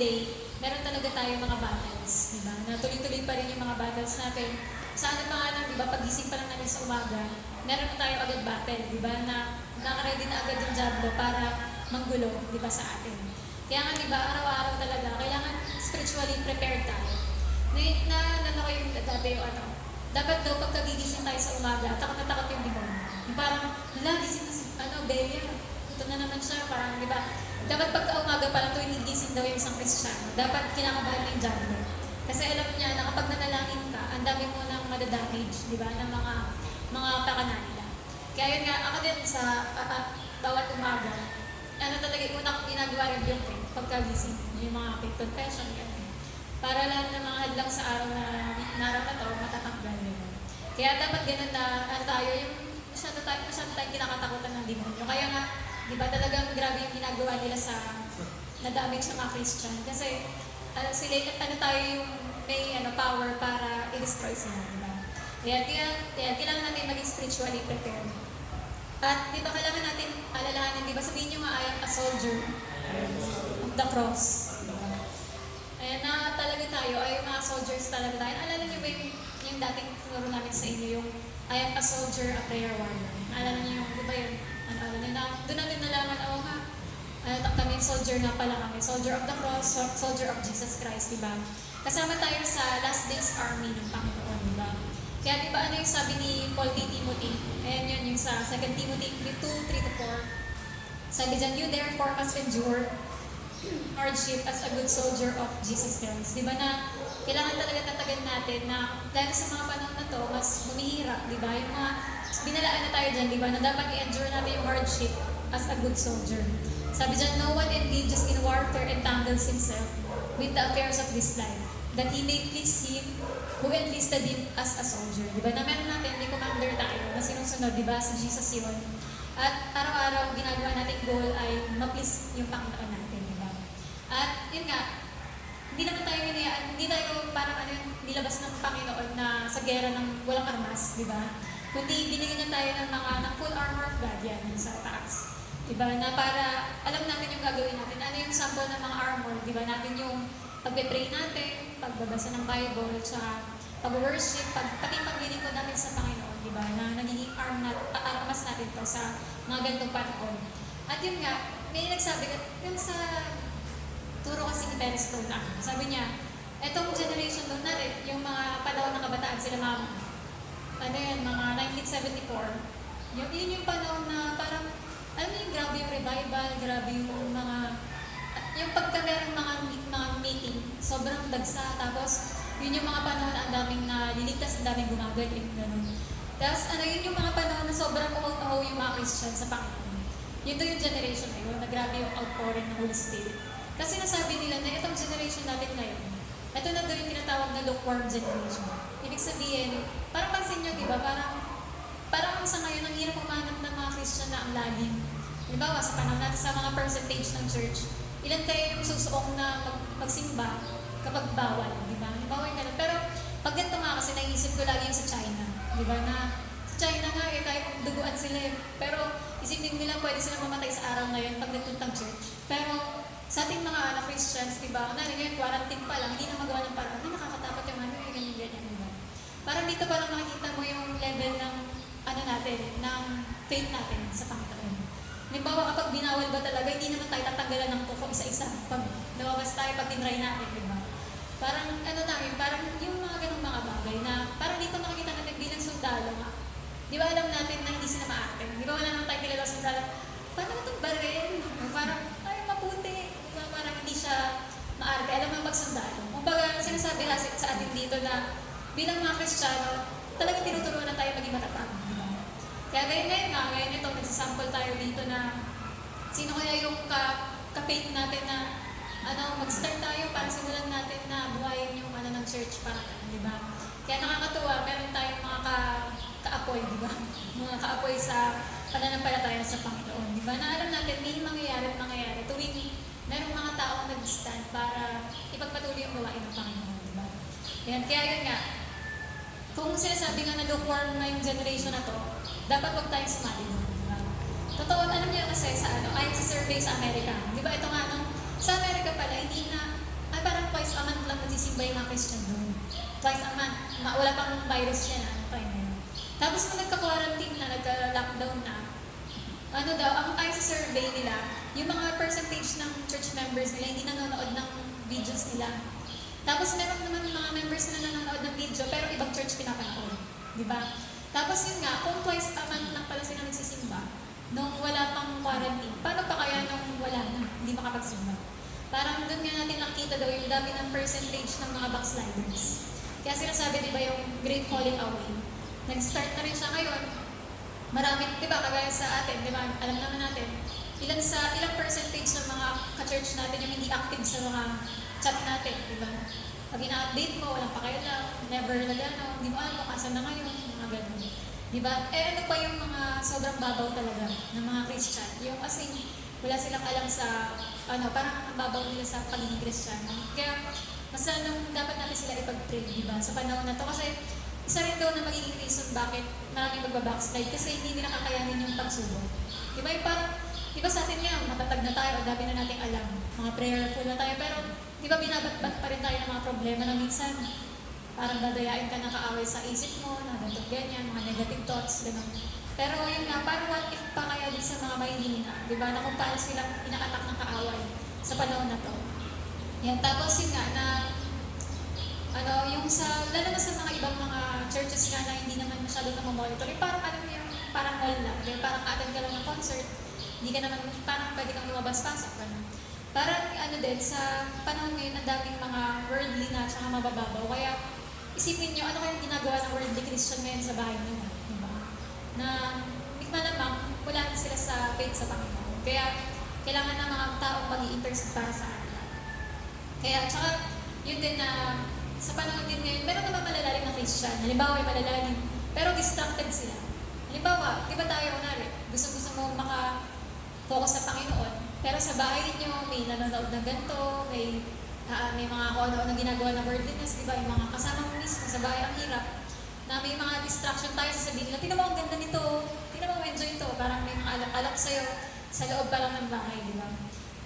day, meron talaga tayo mga battles, di ba? Na tuloy-tuloy pa rin yung mga battles natin. Sa ano pa nga lang, di ba, pagising pa lang natin sa umaga, meron na tayo agad battle, di ba? Na nakaready na agad yung Diablo para manggulo, di ba, sa atin. Kaya nga, di ba, araw-araw talaga, kailangan spiritually prepared tayo. Naalala ko yung dati yung ano, dapat daw pagkagigising tayo sa umaga, takot na takot yung demonyo. Yung parang, gising na si, Bea, ito na naman siya, parang, di ba, dapat pagka-umaga pa lang tuwing gigising daw yung isang Kristiyano, dapat kinakabahan na yung Diablo. Kasi alam niya na kapag nanalangin ka, ang dami mo nang madadamage, di ba, ng mga pakana nila. Kaya yun nga, ako din sa bawat umaga, talaga yung una kong ginagawa rin yung pagkagising, yung mga faith confession, ganyan. Para lahat ng mga hadlang sa araw na araw na to, matatanggal yun. Kaya dapat ganun na tayo, yung masyado tayong kinakatakutan ng demonyo. Kaya nga, di ba talagang grabe yung ginagawa nila sa nadamage sa mga Christian. Kasi sila, tayo yung may power para i-destroy sila, di ba? Kaya kailangan natin maging spiritually prepared. At di ba kailangan natin alalahanin, di ba sabihin nyo nga, I am a soldier of the cross. Ayan na talaga tayo, ay mga soldiers talaga tayo. Alala nyo ba yung dating tinuro namin sa inyo, yung I am a soldier, a prayer warrior. Alala nyo yung, di ba yun? Doon natin nalaman, kami soldier na pala kami. Soldier of the cross, soldier of Jesus Christ, di ba? Kasama tayo sa last days army ng Panginoon, di ba? Kaya di ba ano yung sabi ni Paul kay Timothy? Ayan yun, yung sa 2 Timothy 2:3-4. Sabi dyan, you therefore must endure hardship as a good soldier of Jesus Christ. Di ba na kailangan talaga tatagan natin na dahil sa mga panahon na to, mas humihirap, di ba? Yung mga binalaan na tayo dyan, di ba? Na dapat i-endure natin yung hardship as a good soldier. Sabi dyan, no one engages in warfare entangles himself with the affairs of this life, that he may please him who enlisted him as a soldier. Di ba? Na meron natin, may commander tayo na sinusunod, di ba? Si Jesus yun. At araw-araw, ginagawa natin goal ay ma-please yung Panginoon natin, di ba? At yun nga, hindi naman tayo hindi tayo parang nilabas ng Panginoon na sa gera ng walang armas, di ba? Kundi binigyan niya tayo ng full armor of God yan sa taas. Diba? Na para alam natin yung gagawin natin. Ano yung sample ng mga armor? Diba? Natin yung pagpe-pray natin, pagbabasa ng Bible, tsaka pag-worship, pati paglilingkod natin sa Panginoon, diba? Na nagiging armas natin to sa mga ganitong panahon. At yun nga, may nagsabi, yung sa turo kasi ni Perez Stone, sabi niya, etong generation doon natin, yung mga panahon ng kabataan, sila mga 1974, yun yung panahon na parang alam mo yung grabe yung revival, grabe yung yung pagkamerong mga meeting, sobrang dagsa. Tapos, yun yung mga panahon na ang daming naliligtas, ang daming gumagaling, gano'n. Tapos, yun yung mga panahon na sobrang uhaw-uhaw yung mga Christian sa Panginoon. Yun yung generation na yun, na grabe yung outpouring ng Holy Spirit. Kasi nasabi nila na itong generation natin ngayon, ito na doon yung tinatawag na lukewarm generation. Ibig sabihin, parang pansin nyo, di ba? Parang sa ngayon, ang hirap umanap ng mga Christian na ang laging. Halimbawa, sa panahon natin sa mga percentage ng church, ilan kayo yung susuong na magsimba kapag bawal, di ba? Halimbawa yung ganun. Pero pag ganito nga kasi naisip ko lagi yung sa China, di ba? Na sa China nga, kahit duguan sila pero isipin nila pwede silang mamatay sa araw ngayon pag nagpuntang church. Pero sa ating mga Christians, di ba? Ngayon, quarantine pa lang, hindi na magawa ng parang, nakakatakot yung ganyan, di ba? Parang dito parang makikita mo yung level ng ng faith natin sa Panginoon. Halimbawa, kapag binawal ba talaga, hindi naman tayo tatanggalan ng kuko isa-isa. Pag nawabas tayo, pag tinry natin, di ba? Parang, parang yung mga ganung mga bagay na, parang dito makikita natin bilang sundalo nga. Di ba alam natin na hindi sila maarte? Di ba wala naman tayo kilala sundalo? Paano itong baril? Parang, maputi. Di ba? Parang hindi siya maarte. Alam mo magsundalo. Kung baga, sinasabi sa atin dito na bilang mga Kristiyano, talagang tinuturuan na tayo maging matatag. Kaya ngayon ito, nagsasample tayo dito na sino kaya yung ka-faith natin na mag-start tayo para simulan natin na buhayin yung ng church para di ba? Kaya nakakatuwa, meron tayong mga ka-apoy, di ba? Mga ka-apoy sa pananampalataya sa Panginoon, di ba? Na alam natin, may mangyayari tuwing merong mga taong nag-stand para ipagpatuloy yung gawain ng Panginoon, di ba? Kaya yun nga, kung sinasabi nga na lukewarm na yung generation na to, dapat huwag tayong sumali doon, di ba? Totoo, alam niyo kasi ayon sa survey sa Amerika, di ba ito nga, sa Amerika pala, hindi na parang twice a month lang nagsisimba yung mga Christian doon. Twice a month. Wala pang virus yan, time na yun. Tapos nung nagka-quarantine na, nagka-lockdown na, ano daw, ang tayo sa survey nila, yung mga percentage ng church members nila hindi nanonood ng videos nila. Tapos meron naman mga members na nanonood ng video pero ibang church pinapanood. Di ba? Tapos yun nga, kung twice a month lang pala sila nagsisimba, nung wala pang quarantine, paano pa kaya nung wala na, hindi makapagsimba? Parang doon nga natin nakita daw yung dami ng percentage ng mga backsliders. Kaya sinasabi, di ba, yung Great Falling Away, nag-start na rin siya ngayon. Marami, di ba, kagaya sa atin, di ba, alam naman natin, ilang percentage ng mga ka-church natin yung hindi active sa mga chat natin, di ba? Pag ina-update mo, walang pakialam, never nagano, hindi mo alam kung asan na ngayon, mga ganun. Di ba? Eh ano pa yung mga sobrang babaw talaga ng mga Christian? Yung as in, wala silang alam sa, parang ang babaw nila sa pagiging Christian. Kaya, mas dapat natin sila ipag-pray, di ba? Sa panahon na to. Kasi, isa rin daw na magiging reason bakit maraming magbabackslide kasi hindi nila kakayanin yung pagsubok. Di ba? Yung parang, di ba sa atin nga, matatag na tayo, ang dami na nating alam, mga prayerful na tayo, pero di ba binabatbat pa rin tayo ng mga problema na minsan parang dadayain ka na kaaway sa isip mo, na ganito ganyan, mga negative thoughts, gano'n. Pero yun nga, parang what if pa kaya din sa mga mahihina, di ba, na kung paano silang inaatak ng kaaway sa panahon na to. Yan, tapos yun nga, na yung sa, lalo na sa mga ibang mga churches nga na hindi naman masyado na mamonitor, parang alam mo yung parang mall lang, parang attend ka lang ng concert, hindi ka naman, parang pwede kang lumabas-pasok, gano'n. Parang din, sa panahon ngayon, ang daming mga worldly na at saka mabababaw. Kaya isipin nyo, ano kayong ginagawa ng worldly Christian ngayon sa bahay nyo? Diba? Na, malamang, wala na sila sa faith sa Panginoon. Kaya, kailangan ng mga taong mag-i-intercede para sa kanila. Kaya, tsaka, yun din na, sa panahon din ngayon, meron naman malalalim na Christian. Halimbawa, ay malalalim, pero distracted sila. Halimbawa, di ba tayo, kunwari, gusto mo maka-focus sa Panginoon, pero sa bahay ninyo, may nanonood ng ganito, may mga kung ano ginagawa ng worldliness, di ba? Yung mga kasama mo mismo sa bahay, ang hirap. Na may mga distraction tayo, sasabihin nila, tingnan mo ang ganda nito, tingnan mo enjoy ito. Parang may mga alak-alak sa'yo sa loob pa lang ng bahay, di ba?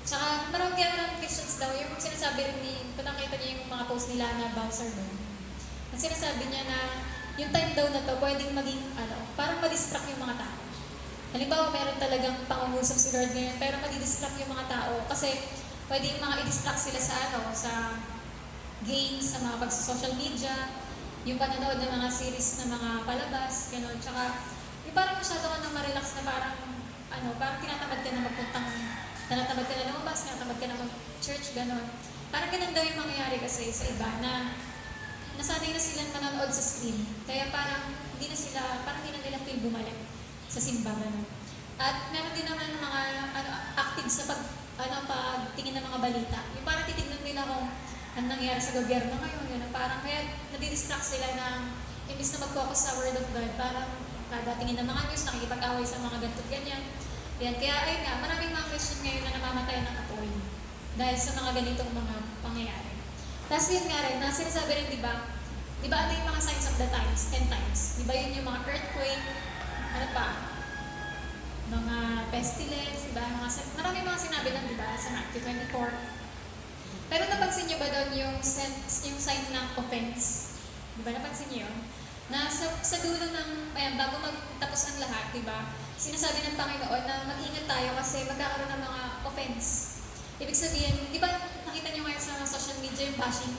Tsaka, marami Christians daw, yung sinasabi rin kung nakita niyo yung mga post nila na Bowser doon. Ang sinasabi niya na, yung time daw na to, pwedeng maging, parang ma-distract yung mga tao. Halimbawa, meron talagang pangungusap si Lord ngayon, pero madi-distract yung mga tao kasi pwede yung mga i-distract sila sa games, sa mga pag-social media, yung panonood ng mga series na mga palabas, gano'n. Tsaka, yung parang masyado ka nang ma-relax na parang, parang tinatamad ka na tinatamad ka na lumabas, tinatamad ka na mag-church, gano'n. Parang ganun daw yung mangyayari kasi sa iba na nasanay na silang manonood sa screen. Kaya parang hindi na nila feel bumalik sa simbahan. At meron din naman mga active sa pagtingin ng mga balita. Yung parang titignan nila kung ano nangyayari sa gobyerno ngayon. Yun, parang kaya nadidistract sila ng imbis na mag-focus sa Word of God, parang kada tingin ng mga news, nakikipag-away sa mga ganito ganyan. Yan. Kaya ayun nga, maraming mga Christian ngayon na namamatay ng apoy dahil sa mga ganitong mga pangyayari. Tapos yun nga rin, sinasabi rin, di ba ano yung mga signs of the times, 10 times? Di ba yun yung mga earthquake, ano pa? Mga pestilence, diba? Maraming mga sinabi lang, diba? Sa Matthew 24. Pero napansin niyo ba doon yung sign ng offense? Diba? Napansin niyo yun? Na sa dulo ng, bago magtapos ng lahat, diba? Sinasabi ng Panginoon na mag-ingat tayo kasi magkakaroon ng mga offense. Ibig sabihin, diba nakita niyo ngayon sa social media yung bashing?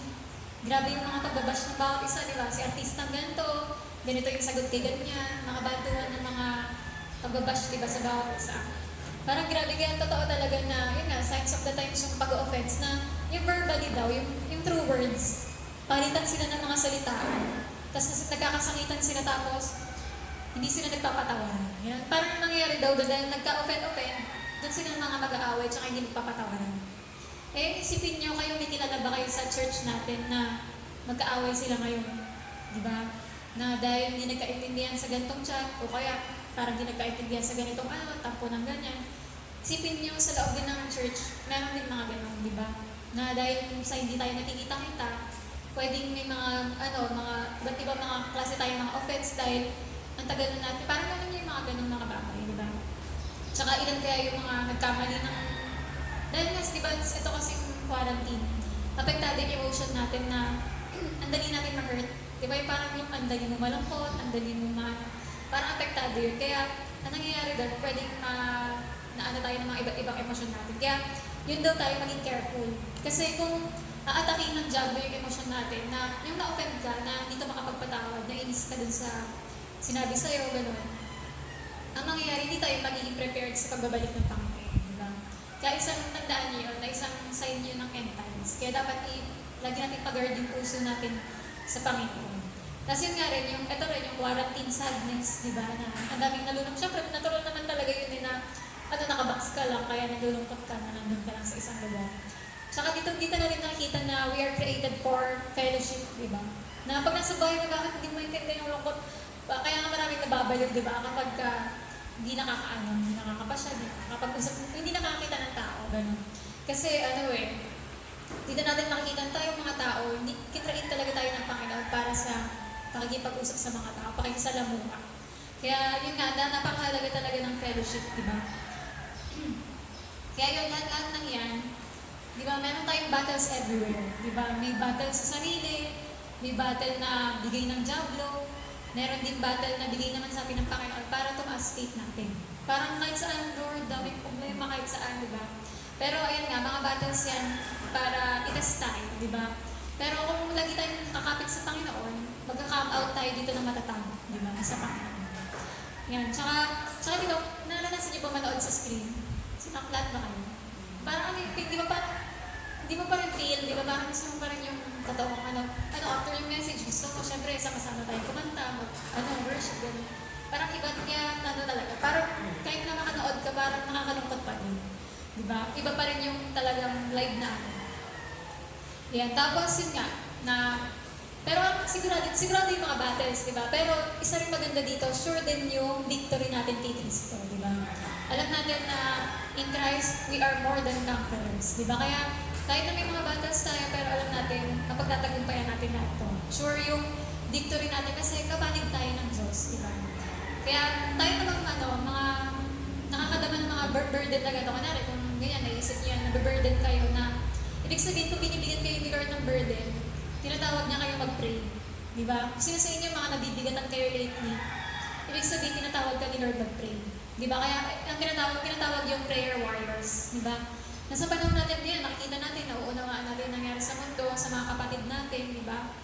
Grabe yung mga pagbabash ng bawat isa, diba? Si artistang ganito, ganito yung sagot kay ganyan, mga bantuan ng mga pagbabash, diba, sa bawat isa. Parang grabe, kaya totoo talaga na, yun nga, signs of the times yung pag-offense na yung verbally daw, yung true words, palitan sila ng mga salitaan, tapos nagkakasangitan sila tapos hindi sila nagpapatawaran. Yan. Parang nangyayari daw doon dahil nagka-offend, doon sila mga mag-aaway tsaka hindi nagpapatawaran. Eh, isipin nyo kayo, may kilala ba kayo sa church natin na magkaaway sila ngayon? Diba? Na dahil hindi nagkaintindihan sa ganitong chat, o kaya parang hindi nagkaintindihan sa ganitong tampo ng ganyan. Isipin nyo sa loob din ng church, meron din mga ganun, di ba? Na dahil sa hindi tayo nakikita-kita, pwedeng may mga, iba't iba mga klase tayo mga offense dahil ang tagal na natin, parang alam nyo yung mga ganun mga bagay, di ba? Tsaka ilan kaya yung mga nagkamali ng, dahil nga, di ba, ito kasing quarantine, apektado yung emotion natin na ang dali natin ma-hurt. Di ba yung parang yung ang dali mo malungkot, ang dali mo parang apektado yun. Kaya, ang nangyayari doon, pwedeng na ano tayo ng mga iba't ibang emosyon natin. Kaya, yun daw tayo maging careful. Kasi kung aatakin ng diablo yung emosyon natin, na yung na-offend ka, na hindi ka makapagpatawad, nainis ka dun sa sinabi sa'yo, gano'n, ang mangyayari, hindi tayo magiging prepared sa pagbabalik ng Panginoon. Diba? Kaya isang tandaan niyo yun, na isang sign yun ng end times. Kaya dapat lagi natin pag-guard yung puso natin sa Panginoon. Tapos yun nga rin, ito rin yung quarantine sadness, di ba? Na ang daming nalulungkot. Siyempre, natural naman talaga yun na nakabox ka lang, kaya nalulungkot ka na nandun ka lang sa isang lugar. Saka dito na rin nakikita na we are created for fellowship, di ba? Na pag nasa bahay na bakit hindi mo maintindihan yung lungkot, kaya nga maraming nababalog, di ba? Kapag hindi nakakapasya, nakakapag-usap, hindi nakakita ng tao, gano'n. Kasi dito natin makikita tayong mga tao, hindi kitrain talaga tayo ng Panginoon para sa pakikipag-usap sa mga tao, pakikisalamuha. Kaya yun nga, napakahalaga talaga ng fellowship, di ba? Kaya yun, lahat ng yan, di ba, meron tayong battles everywhere. Di ba, may battle sa sarili, may battle na bigay ng diablo, meron din battle na bigay naman sa atin ng Panginoon para tumaas faith natin. Parang kahit saan, Lord, daming problema kahit saan, di ba? Pero ayun nga, mga battles yan para itest tayo, di ba? Pero kung lagi tayong kakapit sa Panginoon, magka-come out tayo dito ng matatag, di ba? Sa Panginoon. Yan. Tsaka dito, naranasan niyo ba manood sa screen? Sinaklat ba kayo? Parang di ba parang, hindi mo pa rin feel, di ba? Parang gusto mo pa rin yung totoong after yung message, gusto mo, syempre, kasama tayo kumanta, worship, gano'n. Parang iba niya, talaga. Parang kahit na makanood ka, parang nakakalungkot pa din. Di ba? Iba pa rin yung talagang live na. Yan. Tapos yun nga, pero sigurado yung mga battles, di ba? Pero isa rin maganda dito, sure din yung victory natin kay Kristo, di ba? Alam natin na in Christ, we are more than conquerors, di ba? Kaya kahit na may mga battles tayo, pero alam natin, mapagtatagumpayan natin lahat ito. Sure yung victory natin kasi kapanig tayo ng Diyos, di ba? Kaya tayo namang mga nakakadama ng mga burden na gano'n. Kunwari, kung ganyan, naisip niyo yan, nababurden kayo na, ibig sabihin kung binibigyan kayo ni Lord ng burden, tinatawag niya kayo mag-pray. Di ba? Kung sino sa inyo mga nabibigatan kayo lately, ibig sabihin tinatawag ka ni Lord mag-pray. Di ba? Kaya ang tinatawag yung prayer warriors. Di ba? Nasa panahon natin yan, nakikita natin, nauunawaan natin nangyari sa mundo, sa mga kapatid natin, di ba?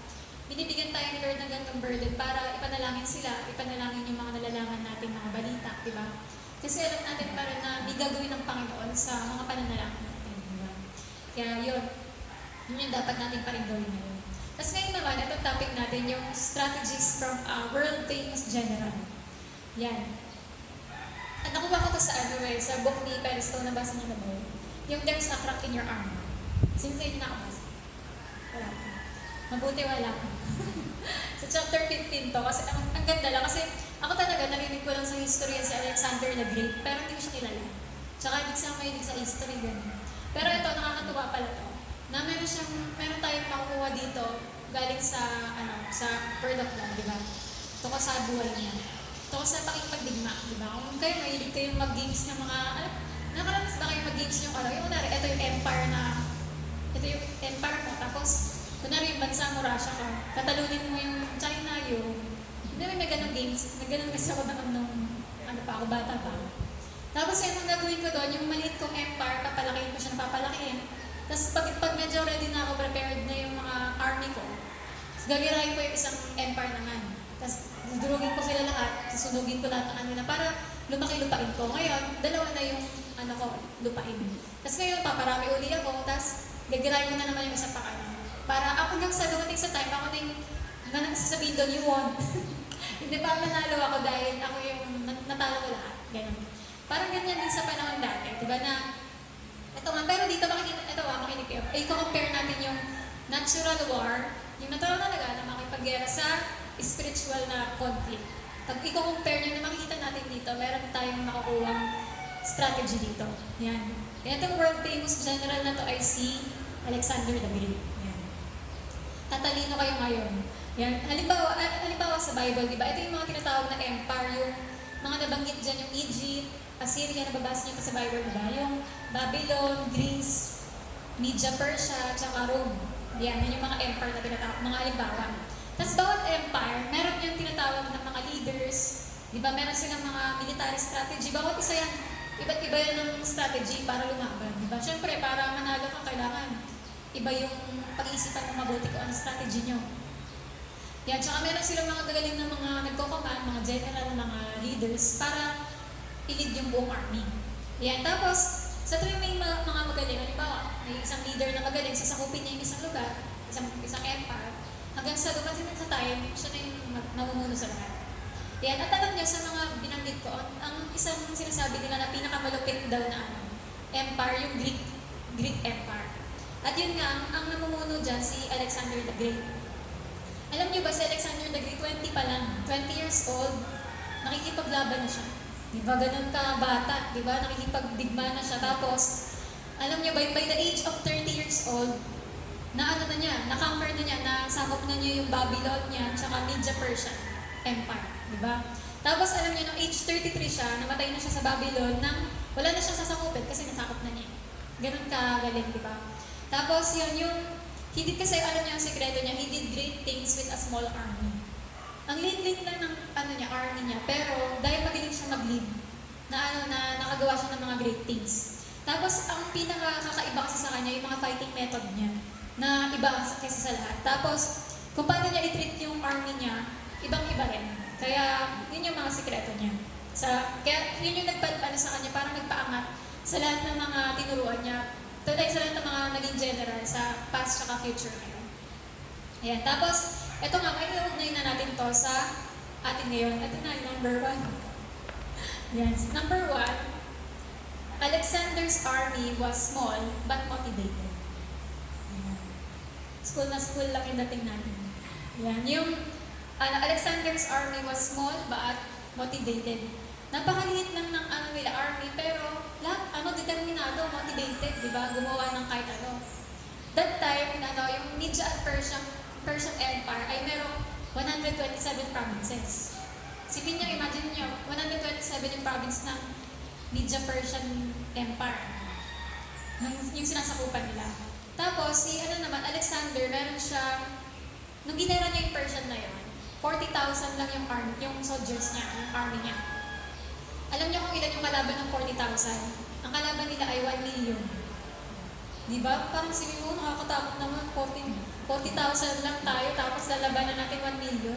Binibigyan tayo ni Lord ng ganitong burden para ipanalangin sila, ipanalangin yung mga nalalaman natin mga balita, di ba? Kasi alam natin para na may gagawin ng Panginoon sa mga pananalangin natin, di ba? Kaya yun yung dapat natin pa rin gawin ngayon. Tapos ngayon naman, itong topic natin, yung strategies from a world-famous general. Yan. At nakuha ko to sa book ni Periston, nabasa niyo na ba? Yung There's a Crack in Your Armor. Sino sa inyo nakabasa? Wala. Mabuti wala. Sa chapter 15 to, kasi ang ganda lang, kasi ako talaga narinig ko lang sa history si Alexander the Great, pero hindi ko siya kilala. Tsaka hindi siya mahilig sa history, gano'n. Pero ito, nakakatuwa pala to, na meron tayong makukuha dito, galing sa Word of God, di ba? Ito sa buhay niya. Ito sa pakikipagdigma, di ba? Kung kayo mahilig kayong mag-games ng mga, nakaranas ba kayo mag-games yung yung kunwari, ito yung empire mo, tapos, kunwari yung bansa mo, Russia ka, katalunin mo yung China, hindi may ganong games, nagganon kasi ako ako, bata pa. Tapos yung gagawin ko doon, yung maliit kong empire, papalakihin ko siya, papalakihin. Tapos pag medyo ready na ako, prepared na yung mga army ko, gagirahin ko yung isang empire naman. Tapos durugin ko sila lahat, susunugin ko lahat ng kanila para lumaki-lupain ko. Ngayon, dalawa na yung lupain. Tapos ngayon, paparami uli ako, tapos gagirahin ko na naman yung isang para ako lang sa dumating sa time, ako na yung sasabihin doon, you won. Hindi pa nanalo ako dahil ako yung natalo ko lahat. Ganun. Parang ganyan din sa panahon dati. Diba na, pero dito makinig kayo. I-compare natin yung natural war, yung natural talaga na makipaggera sa spiritual na conflict. Pag i-compare nyo na makikita natin dito, meron tayong makukuha strategy dito. Yan. Itong world famous general na to ay si Alexander the Great. Yan. Tatalino kayo ngayon. Yan. Halimbawa sa Bible, di ba? Ito yung mga tinatawag na empire, yung mga nabanggit dyan, yung Egypt, Assyria, nababasa niyo sa Bible, di ba? Yung Babylon, Greece, Media Persia, tsaka Rome. Yan yung mga empire na tinatawag, mga halimbawa. Tapos bawat empire, meron yung tinatawag ng mga leaders, di ba? Meron silang mga military strategy. Bawat isa yan, iba't iba yan ng strategy para lumaban, di ba? Siyempre, para manalo ka, kailangan iba yung pag-iisipan mo mabuti kung ano strategy nyo. Yan, tsaka meron silang mga gagaling ng mga nagko-command, mga general, mga leaders, para i-lead yung buong army. Yan, tapos, sa tuwing may mga magaling, halimbawa, may isang leader na magaling, sasakupin niya yung isang lugar, isang empire, hanggang sa dumating sa time, siya na yung namumuno sa lahat. Yan, at alam niyo, sa mga binanggit ko, ang isang sinasabi nila na pinakamalupit daw na empire, yung Greek Empire. At yun nga, ang namumuno dyan, si Alexander the Great. Alam niyo ba, si Alexander the Great, 20 pa lang, 20 years old, nakikipaglaban na siya. Di ba, ganun ka bata, di ba, nakikipagdigma na siya. Tapos, alam niyo ba, by the age of 30 years old, na ano na niya, na-conquer na niya, nasakop na niya yung Babylon niya, tsaka Media Persia Empire, di ba? Tapos, alam niyo, nung age 33 siya, namatay na siya sa Babylon, nang wala na siyang sasakupin kasi nasakop na niya. Ganun ka galing, di ba? Tapos, yun, hindi kasi alam niya ang sekreto niya, he did great things with a small army. Ang liit-liit lang ng army niya, pero dahil magaling siya mag-lead, na nakagawa siya ng mga great things. Tapos, ang pinaka-kakaiba kasi sa kanya, yung mga fighting method niya, na iba kaysa sa lahat. Tapos, kung paano niya i-treat yung army niya, ibang-iba rin. Kaya, yun yung mga sekreto niya. Kaya, yun yung nagpapano sa kanya, parang nagpaangat sa lahat ng mga tinuruan niya, tulad sa lahat ng mga naging general sa past at future ngayon. Ayan. Tapos, ito nga, may iugnay na natin to sa atin ngayon. Ito na, number 1. Yes. Number 1, Alexander's army was small but motivated. Ayan. School na school lang yung dating natin. Ayan. Yung Alexander's army was small but motivated. Napakaliit lang ng nila army, pero lahat, determinado, motivated, di ba? Gumawa ng kahit ano. That time, yung Media at Persian Empire ay merong 127 provinces. Sipin niyo, imagine niyo, 127 yung province ng Media Persian Empire. Yung sinasakupan nila. Tapos, si Alexander, meron siya, nung ginera niya yung Persian na yun, 40,000 lang yung soldiers niya, yung army niya. Alam niyo kung ilan yung kalaban ng 40,000? Ang kalaban nila ay 1 million. Di ba? Parang sabi mo, nakakatakot naman, 40,000 lang tayo, tapos lalabanan natin 1 million.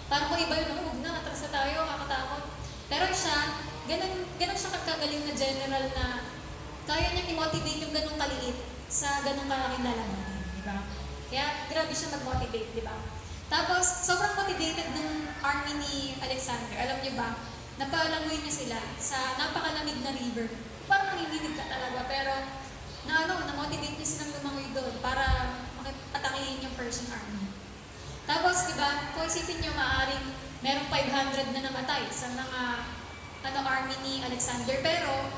Parang kung iba yun, huwag na, atras na tayo, nakakatakot. Pero siya, ganun siya kagaling na general na kaya niyang i-motivate yung ganung kaliit sa ganung kalaking lalabanan. Di ba? Kaya grabe siya mag-motivate, di ba? Tapos, sobrang motivated ng army ni Alexander. Alam niyo ba, napalangoy niya sila sa napakalamig na river. Parang nanginginig ka talaga, pero na-motivate niya silang lumangoy doon para makipatakihin yung Persian army. Tapos, di ba, kung isipin niyo, maaaring merong 500 na namatay sa mga army ni Alexander, pero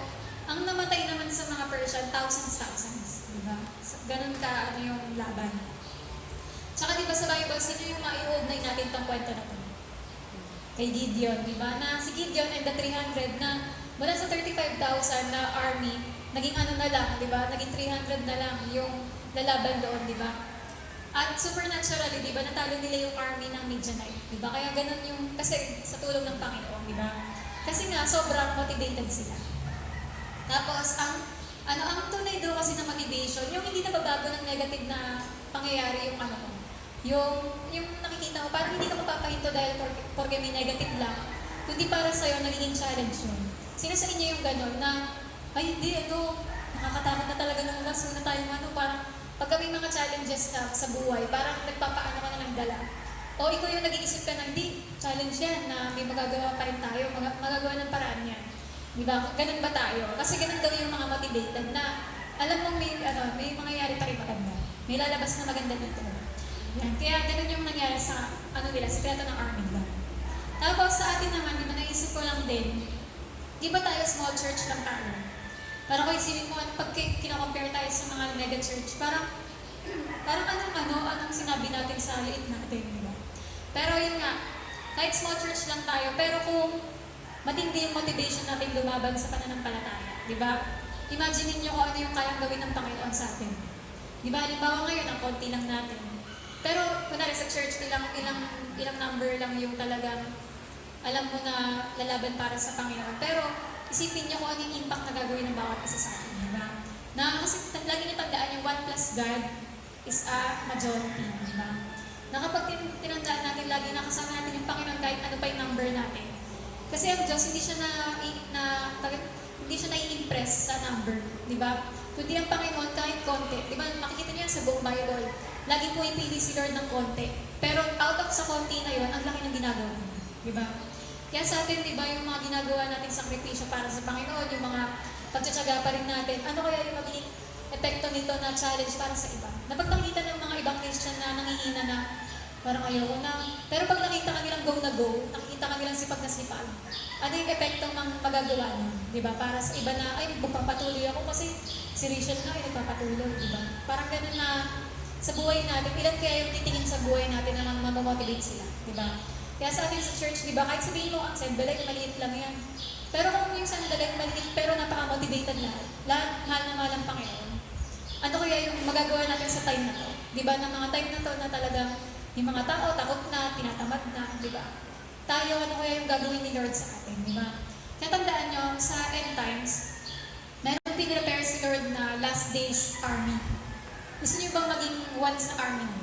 ang namatay naman sa mga Persian, thousands. Di ba? Ganun ka, yung laban. Tsaka di ba sa Bible, sino yung maiugnay natin itong kwento na ito? Kay Gideon, di ba? Na si Gideon and the 300 na mula sa 35,000 na army, naging na lang, di ba? Naging 300 na lang yung lalaban doon, di ba? At supernaturally, di ba, natalo nila yung army ng Midianite, di ba? Kaya ganun yung, kasi sa tulong ng Panginoon, di ba? Kasi nga, sobrang motivated sila. Tapos, ang tunay daw kasi na motivation, yung hindi nababago ng negative na pangyayari yung nakikita mo, parang hindi ka mapapahinto dahil porque may negative lang, kundi para sa'yo, nagiging challenge yun. Sino sa inyo yung gano'n na, ay hindi, nakakatakot na talaga nung last na tayo, parang pagka may mga challenges ka sa buhay, parang nagpapaano ka na ng dala. O ikaw yung nag-iisip ka ng, di, challenge yan, na may magagawa pa rin tayo, magagawa ng paraan yan. Di ba? Ganun ba tayo? Kasi ganun daw yung mga motivated na, alam mong may mangyayari pa rin maganda. May lalabas na maganda dito. Yan. Kaya ganun yung nangyari sa, sikreto ng army nila. Tapos sa atin naman, di ba naisip ko lang din, di ba tayo small church lang tayo? Parang kung isipin mo, pag kinocompare tayo sa mga mega church, parang anong sinabi natin sa liit natin, di ba? Pero yun nga, kahit small church lang tayo, pero kung matindi yung motivation natin lumaban sa pananampalataya, di ba? Imagine niyo kung ano yung kayang gawin ng Panginoon sa atin. Di ba, halimbawa ngayon, ang konti lang natin. Pero, kunwari sa church, ilang number lang yung talagang alam mo na lalaban para sa Panginoon. Pero, isipin niyo kung ano yung impact na gagawin ng bawat isa sa atin, di ba? Na kasi lagi niyo tandaan yung 1 plus God is a majority, di ba? Na kapag tinandaan natin, lagi nakasama natin yung Panginoon kahit ano pa yung number natin. Kasi ang Diyos, hindi siya hindi siya nai-impress sa number, di ba? Kundi ang Panginoon kahit konti. Di ba, makikita niyo yan sa buong Bible. Lagi po ipili si Lord ng konti. Pero out of sa konti na yun, ang laki ng ginagawa niya. Di ba? Kaya sa atin, di ba, yung mga ginagawa nating sakripisyo para sa Panginoon, yung mga pagtsatsaga pa rin natin, ano kaya yung magiging epekto nito na challenge para sa iba? Na pag nakita ng mga ibang Christian na nangihina na, parang ayoko na. Pero pag nakita ka nilang go na go, nakikita ka nilang sipag na sipag, ano yung epekto ng magagawa niya? Di ba? Para sa iba na, ay, magpapatuloy ako kasi si Rachel nga ay nagpapatuloy, di ba? Parang ganun na sa buhay natin, ilan kaya yung titingin sa buhay natin na mamotivate sila, di ba? Kaya sa atin sa church, di ba, kahit sabihin mo, ang sandalay, maliit lang yan. Pero kung yung sandalay, maliit, pero napaka-motivated lahat mahal na mahal ang Panginoon. Ano kaya yung magagawa natin sa time na to? Di ba, na mga time na to na talagang yung mga tao, takot na, tinatamad na, di ba? Tayo, ano kaya yung gagawin ni Lord sa atin, di ba? Kaya tandaan nyo, sa end times, meron pinrepare si Lord na last days army. Gusto niyo bang maging one sa army na?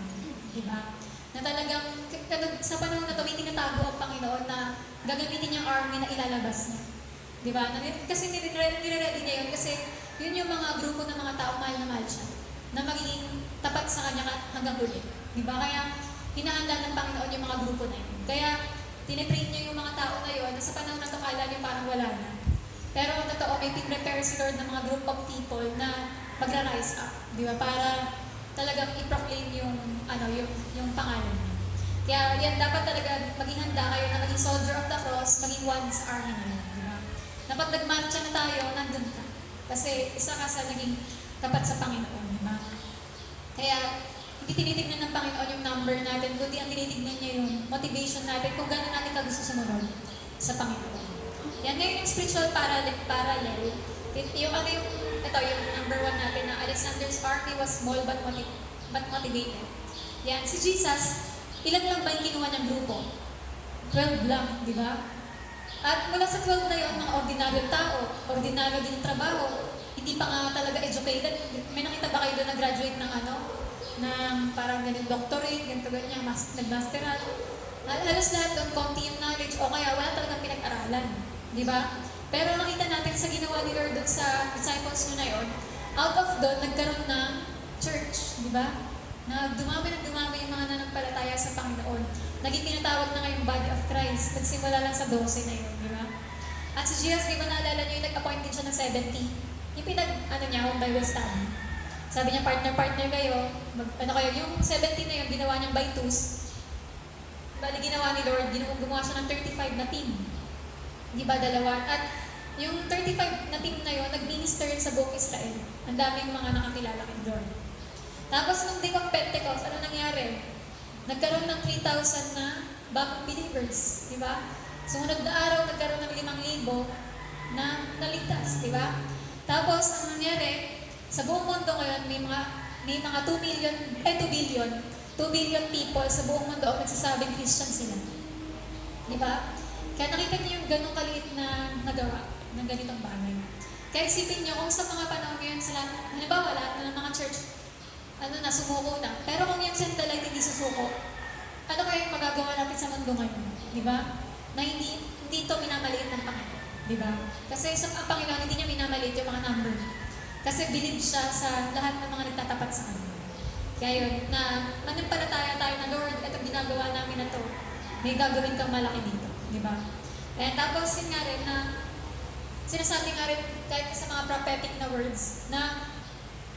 Di ba? Na talagang, sa panahon na ito, may tinatago ang Panginoon na gagamitin yung army na ilalabas niya. Di ba? Kasi nire-ready niya yun kasi yun yung mga grupo ng mga tao mahal na mahal siya na magiging tapat sa kanya hanggang huli. Di ba? Kaya hinahanda ng Panginoon yung mga grupo na yun. Kaya tinitrain niya yung mga tao na yun na sa panahon na ito kala niyo parang wala na. Pero ang totoo, may prepare si Lord ng mga group of people na magra-rise up. Di ba? Para talagang i-proclaim yung pangalan niya. Kaya yan, dapat talaga maging handa kayo na maging soldier of the cross, maging one sa army na yun. Di ba? Na pag nag-marcha na tayo, nandun ka. Kasi isa ka sa naging tapat sa Panginoon. Di ba? Kaya hindi tinitignan ng Panginoon yung number natin, kundi ang tinitignan niya yung motivation natin kung gano'n natin ka gusto sumunod sa Panginoon. Yan, ngayon yung spiritual parallel. Yung number 1 natin na Alexander's army was small but motivated. Yan, si Jesus, ilan lang ba yung kinuha niyang grupo? 12 lang, di ba? At mula sa 12 na yun, mga ordinaryong tao, ordinaryo din yung trabaho, hindi pa nga talaga educated. May nakita ba kayo doon na graduate ng ng parang ganun doctorate, ganito ganyan, nag-masteral. Halos lahat doon, konti yung knowledge, o kaya wala talagang pinag-aralan. Di ba? Pero nakita natin sa ginawa ni Lord doon sa disciples nyo na yun, out of doon, nagkaroon ng church, di ba? Dumami yung mga nanampalataya sa Panginoon. Naging tinatawag na ngayong body of Christ. Nagsimula lang sa 12 na yun, di ba? At si Jesus, di ba naalala nyo yung nag-appoint din siya ng 70? Yung home Bible study. Sabi niya, partner kayo, yung 70 na yun, ginawa niyang by twos. Bali, ginawa ni Lord, gumawa siya ng 35 na team. Di ba, dalawa? At yung 35 na team na yun, nag-minister sa buong Israel. Ang daming mga nakakilala kay Lord. Tapos nung day of Pentecost, ano nangyari? Nagkaroon ng 3,000 na bagong believers. Di ba? Sumunod na araw, nagkaroon ng 5,000 na naligtas. Di ba? Tapos, ang nangyari, sa buong mundo ngayon, may mga 2 billion people sa buong mundo ang nagsasabing Christian sila. Di ba? Kaya nakita niyo yung ganong kaliit na nagawa ng ganitong bagay. Kaya isipin niyo, kung sa mga panahon ngayon, halimbawa, lahat na ng mga church, sumuko na. Pero kung yung Centralite hindi susuko, ano kaya yung magagawa natin sa mundo ngayon? Di ba? Na hindi ito minamaliit ng Panginoon. Di ba? Kasi ang Panginoon, hindi niya minamaliit yung mga number. Kasi believe siya sa lahat ng mga nagtatapat sa Kanya. Kaya yun, na manampalataya tayo na, Lord, itong ginagawa namin na to, may gagawin kang malaki dito. Di ba? And tapos yun nga rin na sinasabi nga rin kahit sa mga prophetic na words na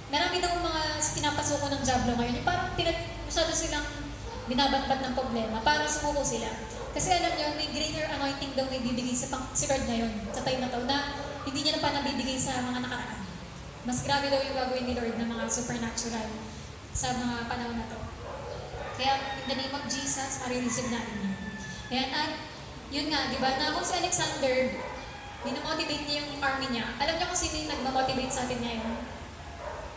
marami daw mga pinapasuko ng Diablo ngayon. Yung parang masyado silang binabatbat ng problema para sumuko sila. Kasi alam nyo, may greater anointing daw may bibigay si Lord ngayon sa time na to na hindi niya na pa nabibigay sa mga nakaraan. Mas grabe daw yung gagawin ni Lord na mga supernatural sa mga panahon na to. Kaya in the name of Jesus, marireceive natin yun. Ayan, at yun nga, di ba, na kung si Alexander, dinamotivate niya yung army niya. Alam niyo kung sino yung nagmamotivate sa atin ngayon?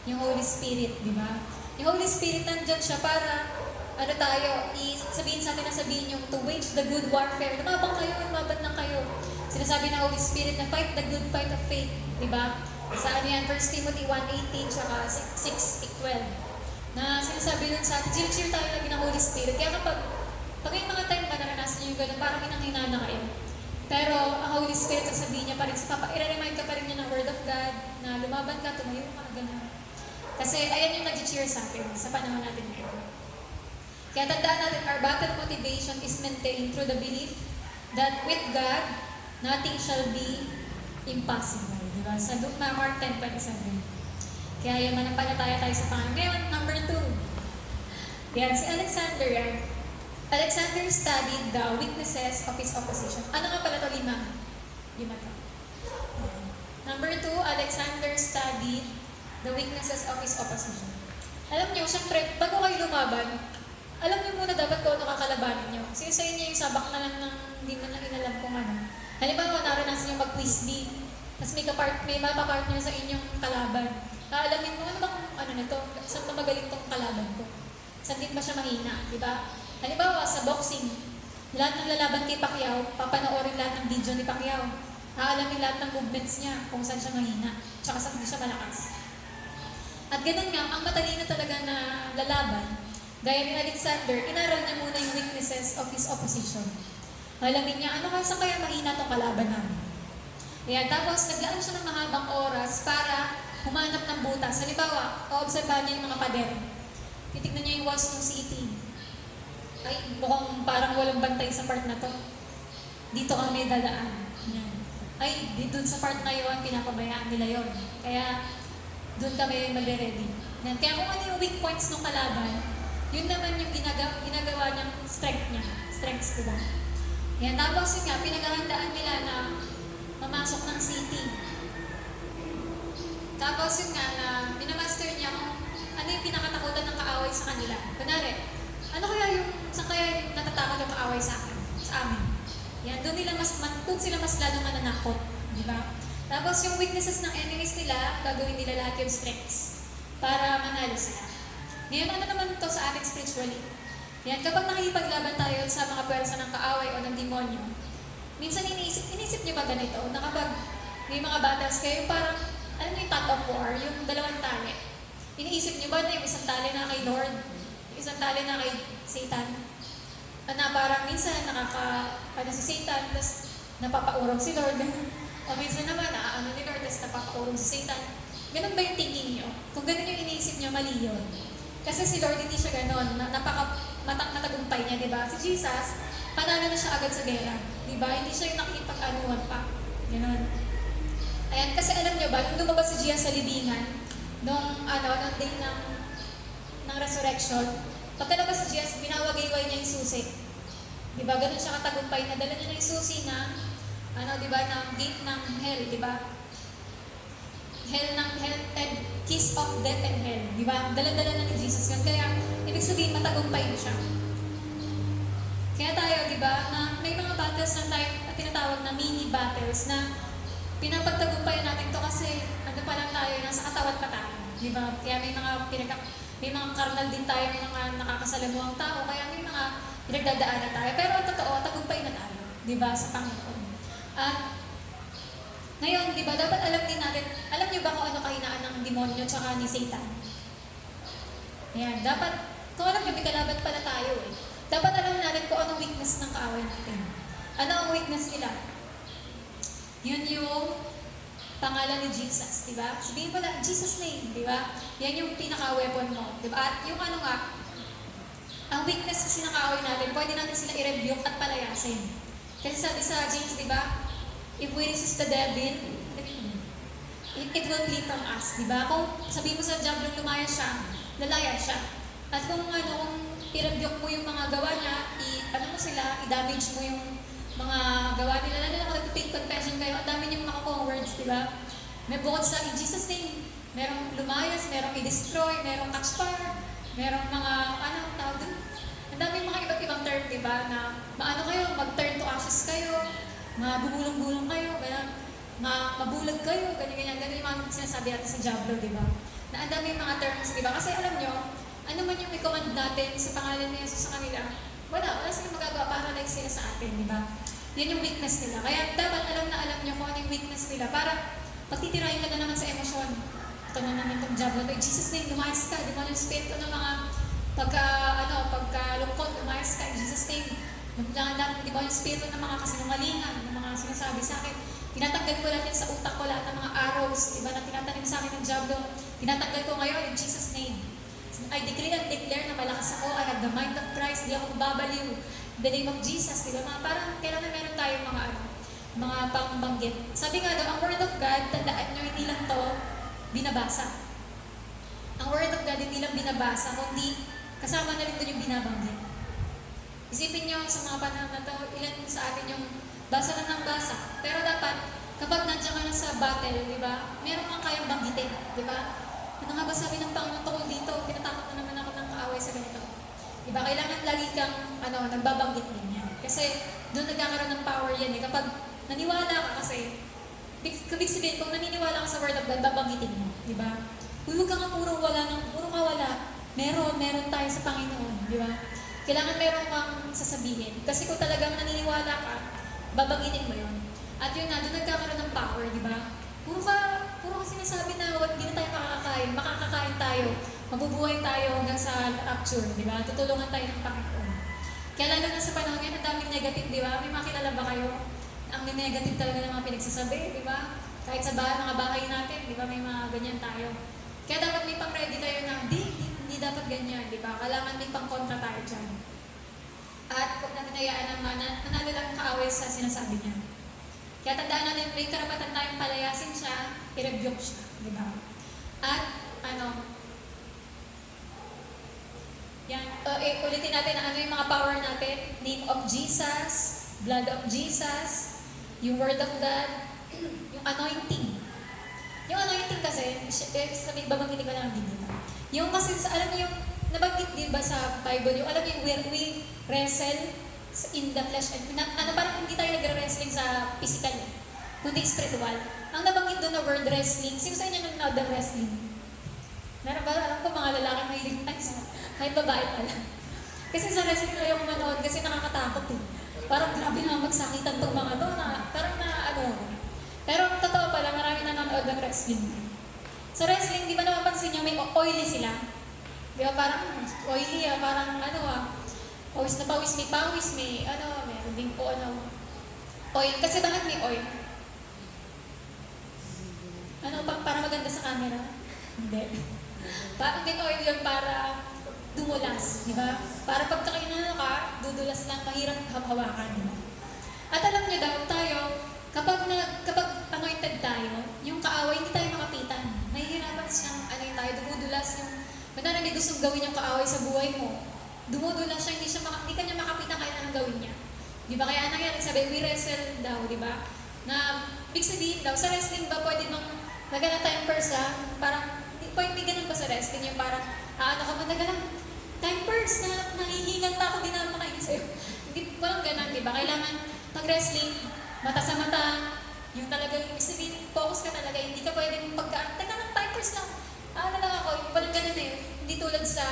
Yung Holy Spirit, di ba? Yung Holy Spirit nandyan siya para, ano tayo, sabihin sa atin na sabihin yung to wage the good warfare. Lumabang lang kayo. Sinasabi ng Holy Spirit na fight the good fight of faith, di ba? Sa ano yan, 1 Timothy 1:18 tsaka 6:12. Na sinasabi nun sa atin, cheer tayo lagi ng Holy Spirit. Kaya pag yung mga time pa naranasan nyo yung gano'n, parang hinang-hina na kayo. Pero ang Holy Spirit, sasabihin niya pa rin sa i-remind ka pa rin niya ng Word of God na lumaban ka, tumayo ka, gano'n. Kasi ayan yung nag-cheer sa atin sa panahon natin ngayon. Kaya tandaan natin, our battle motivation is maintained through the belief that with God, nothing shall be impossible. Diba? Sa Mark 10:27. Kaya yung manampalataya tayo sa Panginoon. Ngayon, number 2. Yan, si Alexander yan. Alexander studied the weaknesses of his opposition. Ano nga pala ito? 5 to. Number 2, Alexander studied the weaknesses of his opposition. Alam niyo, syempre, bago kayo lumaban, alam niyo muna dapat kung ano kakalabanin niyo. Kasi sa inyo yung sabak na lang ng hindi mo na inalam kung ano. Halimbawa, naranasan niyo mag-quiz bee, tapos may mapapartner sa inyong kalaban. Alamin mo, ano bang ano nito? Saan ba magaling tong kalaban ko? Saan din ba siya mahina? Diba? Halimbawa, sa boxing, lahat ng lalaban kay Pacquiao, papanoorin lahat ng video ni Pacquiao. Aalamin lahat ng movements niya, kung saan siya mahina, tsaka saan siya malakas. At ganun nga, ang matalino talaga na lalaban, gaya ni Alexander, inaral niya muna yung weaknesses of his opposition. Alamin niya, ano saan kaya mahina tong kalaban namin? Kaya tapos, naglaan siya ng mahabang oras para humanap ng butas. Halimbawa, oobserbahan niya yung mga pader. Titignan niya yung walls ng city. Ay, mukhang parang walang bantay sa part na to. Dito kami dadaan. Yan. Ay, dun sa part na yun, pinapabayaan nila yun. Kaya, dun kami magre-ready. Yan. Kaya kung ano yung weak points ng kalaban, yun naman yung ginagawa niyang strength niya. Strengths, diba? Yan. Tapos yun nga, pinaghahandaan nila na mamasok ng city. Tapos yun nga na minamaster niya kung ano yung pinakatakutan ng kaaway sa kanila. Kunwari, saan kaya yung natatakot yung kaaway sa amin? Yan, doon sila mas lalong mananakot. Di ba? Tapos yung weaknesses ng enemies nila, gagawin nila lahat yung strengths para manalo sila. Ngayon, ano naman ito sa ating spiritually? Yan, kapag nakikipaglaban tayo sa mga pwersa ng kaaway o ng demonyo, minsan inisip niyo ba ganito, na kapag may mga battles kayo, parang, alam niyo yung tug of war, yung dalawang tali. Iniisip niyo ba na yung isang tali na kay Lord, yung isang tali na kay Satan? Na parang minsan si Satan, tapos napapaurong si Lord. O minsan naman, naaano ni Lord, tapos napapaurong si Satan. Ganun ba yung thinking niyo? Kung ganun yung iniisip niyo, mali yun. Kasi si Lord hindi siya ganun, matagumpay niya, di ba? Si Jesus, panalo na siya agad sa gera. Diba? Hindi siya yung nakikipag-anuhan pa. Ganun. Ayan, kasi alam nyo ba, nung lumabas si Jesus sa libingan, nung day ng resurrection, pagkalabas si Jesus, binawagayway niya yung susi. Diba? Ganun siya katagumpay na dala niya yung susi na, diba, ng gate ng hell, diba? And kiss of death and hell. Diba? Dala-dala na ni Jesus yun. Kaya, ibig sabihin, matagumpay siya. Kaya tayo, di ba, na may mga battles na tayo tinatawag na mini battles na pinapagtagumpayan natin to kasi ano pa lang tayo, nasa katawan pa tayo. Di ba? Kaya may mga karnal din tayo, may mga nakakasalamuhang tao, kaya may mga pinagdadaanan tayo. Pero ang totoo, tagumpay na tayo, di ba, sa Panginoon. At ngayon, di ba, dapat alam din natin, alam niyo ba kung ano kahinaan ng demonyo tsaka ni Satan? Ayan, dapat, kung alam niyo, may kalaban pala tayo eh. Dapat alam natin kung anong weakness ng kaaway natin. Ano ang weakness nila? Yun yung pangalan ni Jesus, di ba? Sabihin mo na, Jesus name, di ba? Yan yung pinaka-weapon mo, di ba? At yung ang weakness kasi ng kaaway natin, pwede natin sila i-rebuke at palayasin. Kasi sabi sa James, di ba? If we resist the devil, it will flee from us, di ba? Kung sabihin mo sa diablo lumaya siya, lalaya siya. At kung i-rebuke mo yung mga gawa niya, i-damage mo yung mga gawa nila. Lalo na kung nag-take confession kayo, ang dami niyong makukuha words, di ba? May bukod sa in Jesus name, merong lumayas, merong i-destroy, merong catch fire, merong mga, tawag dun? Ang dami mga iba't ibang term, di ba? Na kayo, mag-turn to ashes kayo, mabubulong-bulong kayo, mabulag kayo, ganyan yung mga sinasabi natin sa diablo, di ba? na ang dami yung mga terms, di ba? Kasi alam nyo, ano man yung i-command natin sa pangalan ni Jesus sa kanila, wala silang magagawa para like sila sa atin, di ba? Yan yung weakness nila. Kaya dapat alam na alam nyo kung ano yung weakness nila para pagtitirahin ka na naman sa emosyon. Ito na naman itong job na ito. In Jesus' name, lumayas ka. Di ba yung spirito ng mga pagkalungkot, lumayas ka. In Jesus' name, di ba yung spirito ng mga kasinungalingan, ng mga sinasabi sa akin. Tinatanggal ko lahat yan sa utak ko, lahat ng mga arrows, di ba, na tinatanim sa akin ng diablo. Tinatanggal ko ngayon in Jesus' name. I decree and declare na malakas ako. I have the mind of Christ. Di ako babaliw. In the name of Jesus, di ba? Parang kailangan meron tayong mga pangbanggit. Sabi nga daw, ang Word of God, tandaan nyo, hindi lang to binabasa. Ang Word of God, hindi lang binabasa, kundi kasama na rin doon yung binabanggit. Isipin nyo sa mga panahon na to, ilan sa atin yung basa lang ng basa. Pero dapat, kapag nandiyan ka na sa battle, di ba, meron kang kayang banggitin, di ba? Ano nga ba sabi ng Panginoon tungkol dito? Tinatakot na naman ako ng kaaway sa ganito. Di ba? Kailangan lagi kang nagbabanggit din yan. Kasi doon nagkakaroon ng power yan. Eh. Kapag naniwala ka kasi, ibig sabihin, kung naniniwala ka sa Word of God, babanggitin mo. Di ba? Huwag ka nga puro ka wala. Meron tayo sa Panginoon. Di ba? Kailangan meron kang sasabihin. Kasi kung talagang naniniwala ka, babanggitin mo yun. At yun na, doon nagkakaroon ng power, di ba? Puro ka sinasabi na hindi na tayo makakakain. Makakakain tayo. Mabubuhay tayo hanggang sa rapture, di ba? Tutulungan tayo ng Panginoon. Kaya lalo na sa panahon yan, ang daming negative, di ba? May makilala ba kayo? Ang negative talaga ng mga pinagsasabi, di ba? Kahit sa mga bahay natin, di ba? May mga ganyan tayo. Kaya dapat may pang-ready tayo na, hindi dapat ganyan, di ba? Kailangan may pang-kontra tayo dyan. At kung natin hayaan naman, nanalo lang kaaway sa sinasabi niya. Kaya tandaan natin, may karapatan tayong palayasin siya, i-rebuke siya, di ba? At, ulitin natin na ano yung mga power natin. Name of Jesus, blood of Jesus, yung Word of God, yung anointing. Yung anointing kasi, sabi, babanggitin ko lang dito. Yung kasi, alam niyo yung, nabanggit di ba sa Bible, yung alam niyo, where we wrestle in the flesh, parang hindi tayo nagre-wrestling sa physical, kundi spiritual. Ang nabanggit doon na word wrestling, sino sa inyo nanonood ng wrestling? Meron ba? Alam ko mga lalaki mahilig tayo sa, kahit babae pala. Kasi sa wrestling ayaw ko manood kasi nakakatakot eh. Parang grabe na magsakitan itong mga to, parang Pero totoo pala, marami nanonood ng wrestling. Sa wrestling, di ba napapansin nyo, may oily sila? Di ba parang oily parang pawis na pawis, may meron din po oil. Kasi bakit may oil? Para maganda sa camera? Hindi. Parang din oil yun para dumulas, di ba? Para pagka ka, dudulas lang, mahirap hawakan, di ba? At alam niyo daw, tayo, kapag anointed tayo, yung kaaway, hindi tayo makapitan. Mahihirapan siyang, tayo, dumudulas yung, kunwari may gustong gawin yung kaaway sa buhay mo, dumudulas siya, hindi ka niya makapitan kahit anong gawin niya. Di ba? Kaya nangyari, sabi, we wrestle daw, di ba? Na, big sabihin daw, sa wrestling ba pwede bang nagana tayong purse parang, may ganun ba sa wrestling yung parang, time purse na nahihingan pa ako, di na makainin sa'yo. Hindi, walang ganun, di ba? Kailangan, pag wrestling, mata sa mata, yung talagang, ibig sabihin, focus ka talaga, hindi ka pwedeng teka lang, time purse lang. Lang ako, yung palang ganun hindi tulad sa,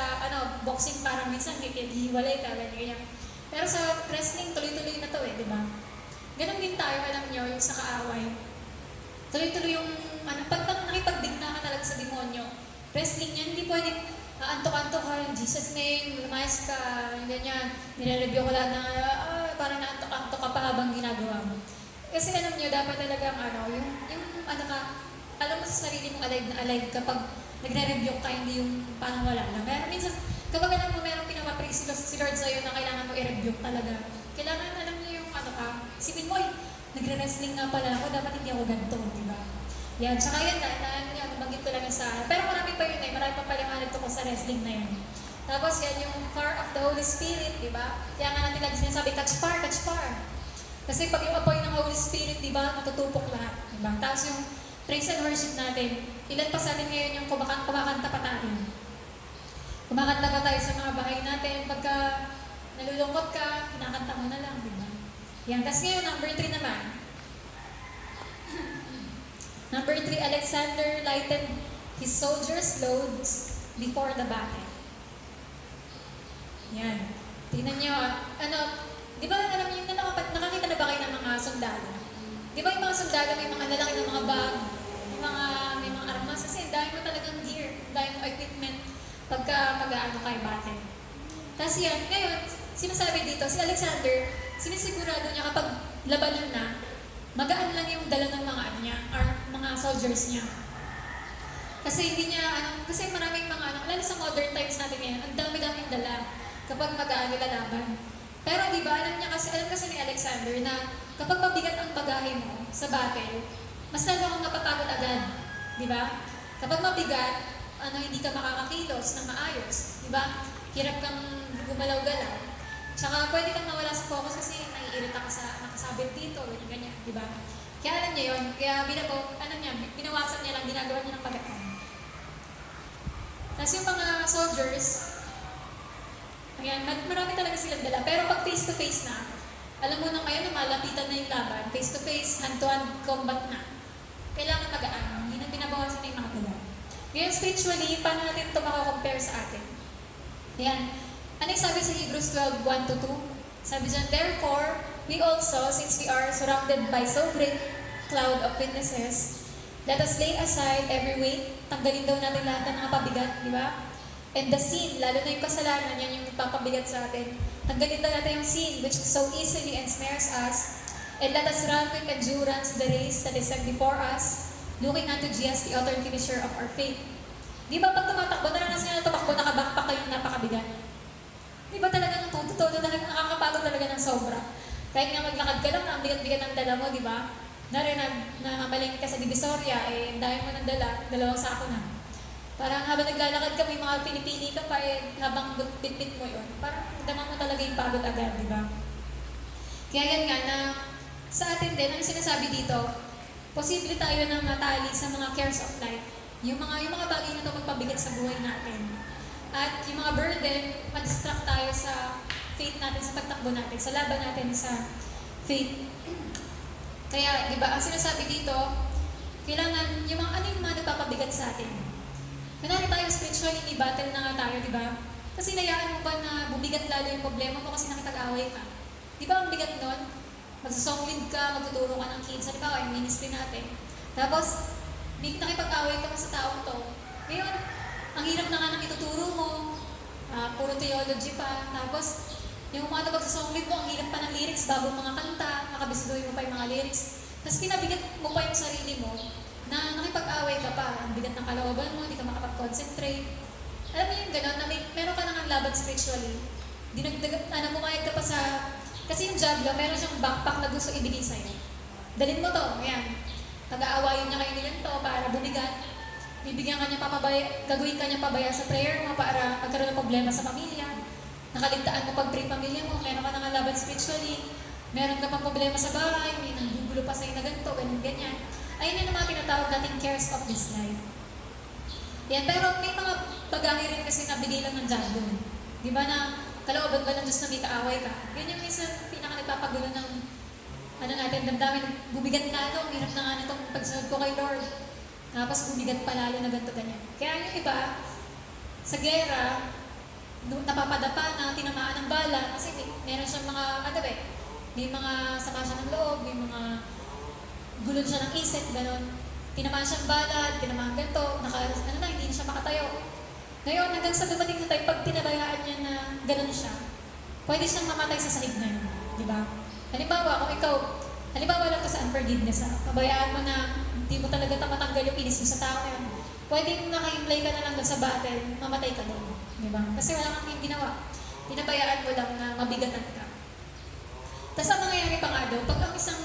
boxing, parang minsan, hiwalay ka, ganyan. Pero sa wrestling, tuloy-tuloy na to di ba? Ganun din tayo, alam nyo, yung sa kaaway. Tuloy-tuloy yung, pag nakipagdigna ka talaga sa demonyo, wrestling yan, hindi pwedeng, antok-antok ka, in Jesus name, lumayas ka, ganyan, nire-review ko lahat na, parang naantok-antok ka pa habang ginagawa mo. Kasi alam nyo, dapat talagang, alam mo sa sarili mong alive na alive kapag nagre-review ka, hindi yung parang wala lang. Kaya minsan, kapag alam mo, merong pinapapraise si Lord sa'yo na kailangan mo i-review talaga. Kailangan, alam niyo yung isipin mo, nagre-wrestling nga pala ako, dapat hindi ako ganito, di ba? Yan, tsaka yan, nabanggit ko lang sa, pero marami pa yun marami pa paliwanag ko sa wrestling na yun. Tapos yan, yung fire of the Holy Spirit, di ba? Kaya nga natin lagi sinasabi, catch fire, catch fire. Kasi pag yung apoy ng Holy Spirit, di ba, matutupok lahat, di ba? Tapos yung praise and worship natin, ilan pa sa atin ngayon yung kumakanta pa tayo. Kumakanta pa tayo sa mga bahay natin, pagka nalulungkot ka, kinakanta mo na lang, di ba? Yan, tapos ngayon, number 3 naman. Number 3, Alexander lightened his soldiers' loads before the battle. Yan. Tingnan nyo, di ba alam niyo, nakakita na ba kayo ng mga sundalo? Di ba yung mga sundalo may mga lalaki ng mga bag, may mga armas, kasi dahil mo talagang gear, dahil mo equipment pagka mag-aano kayo battle. Tapos yan, ngayon, sinasabi dito, si Alexander, sinisigurado niya kapag labanan na, magaan lang yung dala ng mga niya, or mga soldiers niya. Kasi hindi niya, kasi maraming mga lalo sa modern times natin ngayon, ang dami-daming dala kapag mag-aano lalaban. Pero di ba, alam kasi ni Alexander na kapag mabigat ang bagahe mo sa battle, mas lalo kang napapagod agad. Di ba? Kapag mabigat, hindi ka makakakilos ng maayos. Di ba? Hirap kang gumalaw-galaw. Tsaka pwede kang mawala sa focus kasi naiirita ka sa nakasabit dito, ganyan, di ba? Kaya alam niya yun, kaya binawasan niya lang, ginagawa niya ng pagkakaan. Tapos yung mga soldiers, ayan, marami talaga silang dala. Pero pag face-to-face na, alam mo na ngayon, malapitan na yung laban, face-to-face, hand-to-hand combat na. Kailangan magaan, hindi na binabawasan na yung mga dala. Ngayon, spiritually, paano natin ito makakompare sa atin? Ayan. Ano yung sabi sa Hebrews 12, 1-2? Sabi dyan, therefore, we also, since we are surrounded by so great cloud of witnesses, let us lay aside every weight. Tanggalin daw natin lahat ng mga pabigat, di ba? And the sin, lalo na yung kasalanan, yan yung papabigat sa atin. Tanggalin daw natin yung sin, which so easily ensnares us. And let us run with endurance the race that is set before us, looking unto Jesus, the author and finisher of our faith. Di ba pag tumatakbo, naranasan nyo na tumakbo, nakabakpak kayong napakabigat? Di ba talagang totoo talaga, nakakapagod talaga ng sobra. Kahit nga maglakad ka lang, ang bigat-bigat ng dala mo, di ba? Na mamalingit ka sa Divisoria, dahil mo ng dalawang sako na. Parang habang naglalakad ka, may mga pinipili ka pa, habang bitbit mo yun. Parang damang mo talaga yung pagod agad, di ba? Kaya yan nga na, sa atin din, ang sinasabi dito, posible tayo na matali sa mga cares of life. Yung mga bagay na ito magpabigat sa buhay natin. At yung mga burden, ma-distract tayo sa faith natin, sa pagtakbo natin, sa laban natin sa faith. Kaya, di ba, ang sinasabi dito, kailangan, yung mga nagpapabigat sa atin. Kunwari tayo spiritually, may battle na nga tayo, di ba? Kasi nayaan mo ba na bubigat lalo yung problema mo kasi nakipag-away ka? Di ba ang bigat nun? Magsasong lead ka, magtuturo ka ng kids, di ba, yung ministry natin. Tapos, nakipag-away ka sa taong to. Ngayon, ang hirap na nga nang ituturo mo, puro theology pa, tapos yung mga nabagsasonglit mo, ang hirap pa ng lyrics, bago mga kanta, nakabisuduhin mo pa yung mga lyrics, tapos pinabigat mo pa yung sarili mo, na nakipag-away ka pa, ang bigat ng kalooban mo, hindi ka makapag-concentrate. Alam mo yung gano'n, na meron ka nang laban spiritually, pumayag ka pa sa, kasi yung Diablo, meron siyang backpack na gusto ibigay sa'yo. Dalhin mo to, ayan, pag-aawayin niya kayo nilang to para bumigat. Bibigyan ka niya gagawin ka niya pabaya sa prayer mo para magkaroon ng problema sa pamilya. Nakaligtaan mo pag-pray pamilya mo, meron ka nang laban spiritually, meron ka pang problema sa bahay, may nanggugulo pa sa'yo na ganito, ganyan. Ayun yung mga tinatawag nating cares of this life. Yan, pero may mga bagahe rin kasi nabigay lang ng Diablo. Di ba na kalooban ba ng Diyos na may kaaway ka? Yun yung minsan pinaka-nagpapagulo ng natin, damdamin, bubigat lalo, ang hirap na nga nitong pagsunod ko kay Lord. Tapos bumigat pa lalo na ganito ganyan. Kaya yung iba, sa gera, napapadapa na tinamaan ng bala kasi meron siyang mga, may mga sama siya ng loob, may mga gulon siya ng isip, gano'n. Tinamaan siyang bala, tinamaan ganito, hindi na siya makatayo. Ngayon, hanggang sa dumating sa tayo, pag pinabayaan niya na gano'n siya, pwede siyang mamatay sa sahig na yun, di ba? Halimbawa, kung ikaw, lang ka sa unforgiveness, pabayaan mo na hindi mo talaga matanggal yung inis mo sa tao na yun, pwedeng naka-imply ka na lang sa battle, mamatay ka doon. Di ba? Kasi wala kang yung ginawa. Pinabayaan mo lang na mabigatan ka. Tapos ang nangyayari pa nga daw, pag ang isang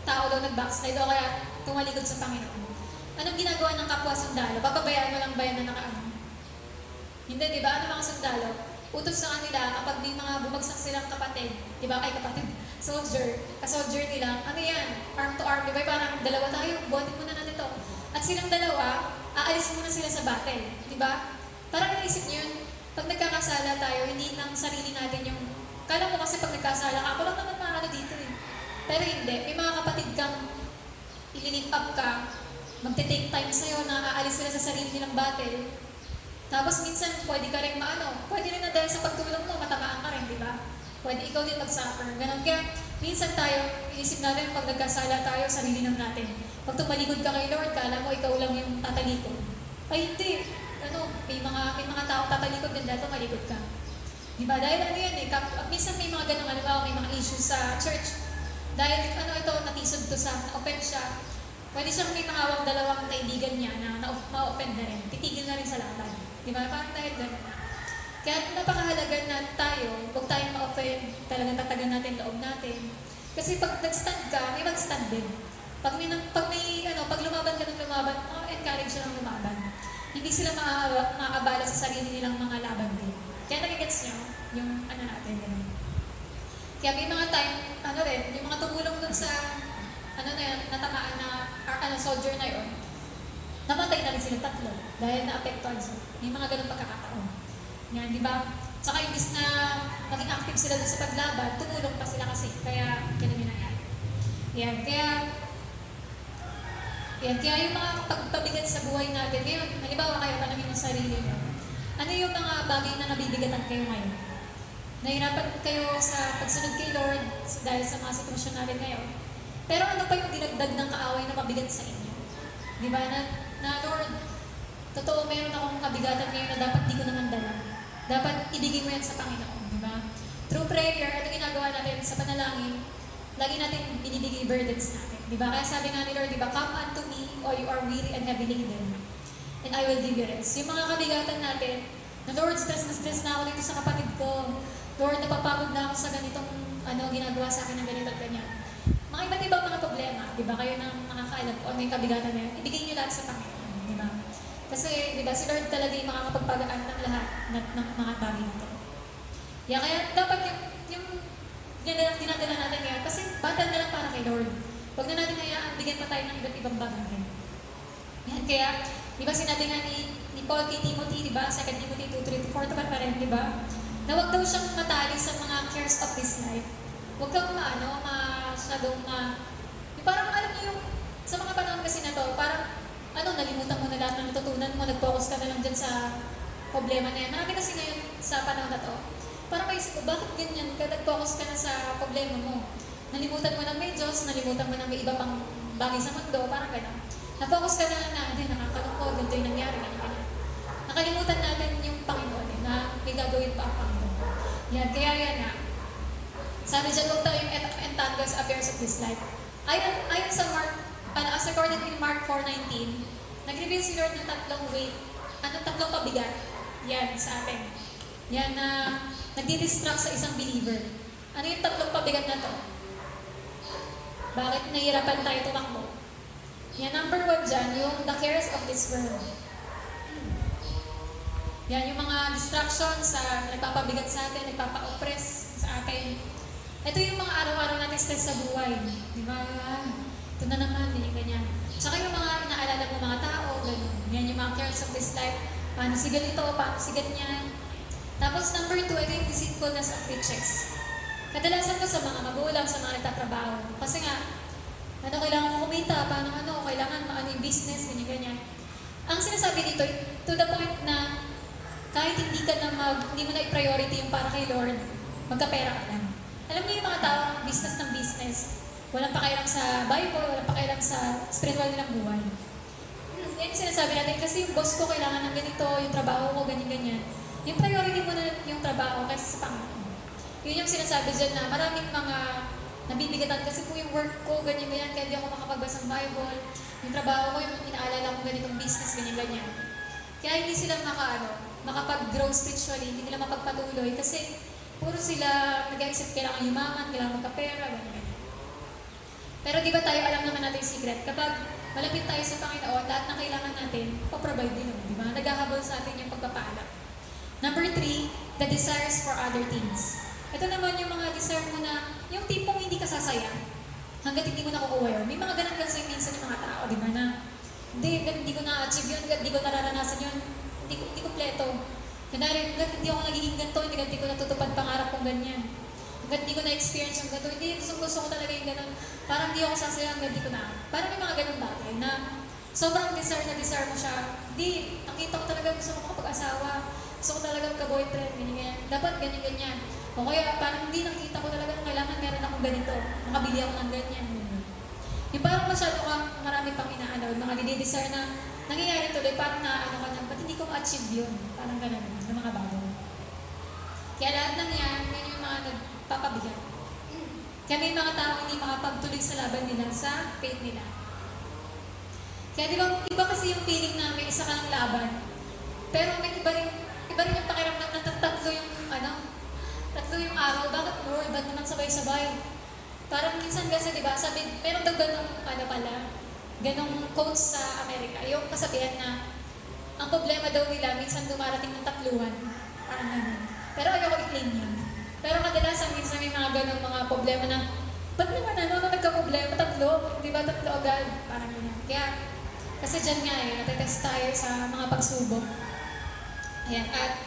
tao daw nag-backslide o kaya tumalikod sa Panginoon, anong ginagawa ng kapwa sundalo? Papabayaan mo lang ba yan na nakaano? Hindi, di ba? Ano mga sundalo? Utos sa kanila kapag may mga bumagsak silang kapatid, di ba? Ay, kapatid, ka-soldier nila, ano yan? Arm to arm, di ba? Parang dalawa tayo, botin muna natin to. At silang dalawa, aalis muna sila sa battle, di ba? Parang naisip niyo yun, pag nagkakasala tayo, hindi lang sarili natin yung, kala mo kasi pag nagkasala ka, ako lang naman maano dito eh. Pero hindi, may mga kapatid kang ililift up ka, magte-take time sa'yo na aalis sila sa sarili nilang battle. Tapos minsan, pwede ka rin pwede rin na dahil sa pagtulong mo, matamaan ka rin, di ba? Pwede ikaw din mag-suffer. Ganun. Kaya, minsan tayo, inisip natin pag nagkasala tayo, sarili lang natin. Pag tumalikod ka kay Lord, kala mo ikaw lang yung tatalikod. Ay, hindi. May mga taong tatalikod din dahil tumalikod ka. Di ba? Dahil minsan may mga ganun, may mga issues sa church. Dahil ito, natisod to sa, na-offend siya. Pwede siyang may mahawak dalawang kaibigan niya na ma-offend na rin. Titigil na rin sa laban. Di ba? Parang dahil ganun. Kaya napakahalaga na huwag tayong ma-offend, talagang tatagan natin loob natin. Kasi pag nag-stand ka, may mag-stand din. Pag lumaban ka ng lumaban, encourage siya ng lumaban. Hindi sila maaabala sa sarili nilang mga laban din. Kaya nagigets niyo yung natin. Ganun. Kaya may mga time, yung mga tumulong dun sa, natamaan na, soldier na yun, namatay na rin sila 3 dahil na-apektuhan sila. May mga ganun pagkakataon. Yan, di ba? Tsaka imbis na maging active sila dun sa paglaban, tumulong pa sila kasi. Kaya, ganun yung nangyari. Kaya yung mga pagpabigat sa buhay natin, ngayon, halimbawa kayo, tanongin yung sarili nyo. Ano yung mga bagay na nabibigatan kayo ngayon? Nahirapan kayo sa pagsunod kay Lord dahil sa mga sitwasyon natin ngayon. Pero ano pa yung dinagdag ng kaaway na mabigat sa inyo? Di ba? Na Lord, totoo, meron akong kabigatan ngayon na dapat di ko naman dala. Dapat ibigay mo yan sa Panginoon. Di ba? Through prayer, ano ginagawa natin sa panalangin, lagi natin binibigay burdens natin. Di ba? Kaya sabi nga ni Lord, di ba, come unto me, all you are weary and heavy laden, and I will give you rest. Yung mga kabigatan natin, na Lord, stress na ako dito sa kapatid ko. Lord, napapagod na ako sa ganitong ginagawa sa akin ng ganito at ganyan. Mga iba't ibang mga problema, di ba? Kayo nang makakaalam kung ano yung kabigatan na yan, ibigay niyo lahat sa Panginoon, di ba? Kasi, di ba, si Lord talaga yung makakapagpagaan ng lahat ng mga bagay nito. Kaya dapat yung dinadala natin ngayon, kasi battle na lang para kay Lord. Huwag na natin hayaan, bigyan pa tayo ng iba't ibang bagay. Yan, kaya, di ba sinabi nga ni Paul kay Timothy, di ba? 2 Timothy 2:3-4 pa rin, di ba? Na huwag daw siyang matali sa mga cares of this life. Huwag kang masyadong parang alam niyo yung, sa mga panahon kasi na to, parang, nalimutan mo na lahat ng natutunan mo, nag-focus ka na lang dyan sa problema na yan. Marami kasi ngayon sa panahon na to, parang maisip ko, bakit ganyan ka, nag-focus ka na sa problema mo? Nalimutan mo na may Diyos, nalimutan mo na may iba pang bagay sa mundo, parang gano'n. Na-focus ka na hindi, nakakalungkod, ganito yung nangyari, ganyan. Nakalimutan natin yung Panginoon, na may gagawin pa ang Panginoon. Yan, kaya yan na. Sabi dyan, huwag tayong entangle sa affairs of this life. Ayon sa as recorded in Mark 4:19, nag-reveal si Lord ng 3 way, 3 pabigat. Yan, sa atin. Yan na nagdi-distract sa isang believer. Ano yung 3 pabigat na to? Bakit nahihirapan tayo tumakbo? Yan, number 1 dyan, yung the cares of this world. Yan, yung mga distractions sa nagpapabigat sa atin, nagpapa-oppress sa atin. Ito yung mga araw-araw natin stress sa buhay. Di ba? Ito na naman, ganyan. Tsaka yung mga inaalala mo mga tao, ganyan. Yan yung mga cares of this life. Paano si ganito, paano si ganyan. Tapos number 2, ito yung deceitfulness of riches. Kadalasan ko sa mga magulang, sa mga nagtatrabaho. Kasi nga, kailangan mo kumita, paano kailangan yung business, ganyan. Ang sinasabi dito, to the point na kahit hindi mo na i-priority yung para kay Lord, magkapera ka lang. Alam niyo yung mga tao, business ng business, walang pakialam sa Bible, walang pakialam sa spiritual nilang buhay. Yan yung sinasabi natin, kasi yung boss ko kailangan ng ganito, yung trabaho ko, ganyan-ganyan. Yung priority mo na yung trabaho kaysa sa Panginoon. Yun yung sinasabi dyan na maraming mga nabibigatan kasi po yung work ko, ganyan-ganyan, kaya di ako makapagbasa ng Bible. Yung trabaho ko, yung inaalala ko ganitong business, ganyan-ganyan. Kaya hindi sila makapag-grow spiritually, hindi nila mapagpatuloy kasi puro sila nag-accept kailangan yumaman, kailangan magkapera, ganyan. Pero di ba tayo alam naman natin yung secret? Kapag malapit tayo sa Panginoon, lahat ng kailangan natin, pa-provide din naman, di ba? Naghahabol sa atin yung pagpapala. Number 3, the desires for other things. Ito naman yung mga desire mo na, yung tipong hindi ka sasaya, hanggat hindi mo nakukuha yun. May mga ganun kasi minsan yung mga tao, di ba na, hindi ko na-achieve yun, hindi ko nararanasan yun, hindi kompleto. Kunwari, hindi ako nagiging ganito, hindi ko natutupad pangarap kong ganyan. Hanggat hindi ko na-experience yung ganito, gusto ko talaga yung ganun. Parang hindi ako sasaya hanggat hindi ko na. Parang may mga ganun bagay na sobrang desire mo siya. Hindi, nakita ko talaga gusto ko makapag-asawa. Gusto ko talaga magka-boyfriend, ganyan. Dapat ganyan-ganyan. O kaya parang hindi nakita ko talaga kailangan meron akong ganito. Makabili ako ng ganyan. Yung parang masyado kang marami pang inaano, mga dinidesire na nangyayari tuloy, parang naano ka na, ba't hindi ko ma-achieve yun? Parang ganun, ng mga bago. Kaya lahat ng yan yung mga nagpapabigat. Kaya may mga tao hindi makapagtuloy sa laban nila, sa faith nila. Kaya di ba, iba kasi yung feeling na may isa ka ng laban, pero may iba rin yung pakiramdam na tatlo yung araw. Bakit Lord? Ba't naman sabay-sabay? Parang minsan kasi, di ba, sabi, meron daw ganong quotes sa Amerika, yung kasabihan na, ang problema daw nila, minsan dumarating ng tatluhan. Parang ganun. Pero ayoko i-claim yun. Pero kadalasan, minsan may mga ganong mga problema na, ba't naman nagka-problema? Tatlo? Di ba tatlo agad? Parang ganyan. Kaya, kasi dyan nga natetest tayo sa mga pagsubok. Ayan, at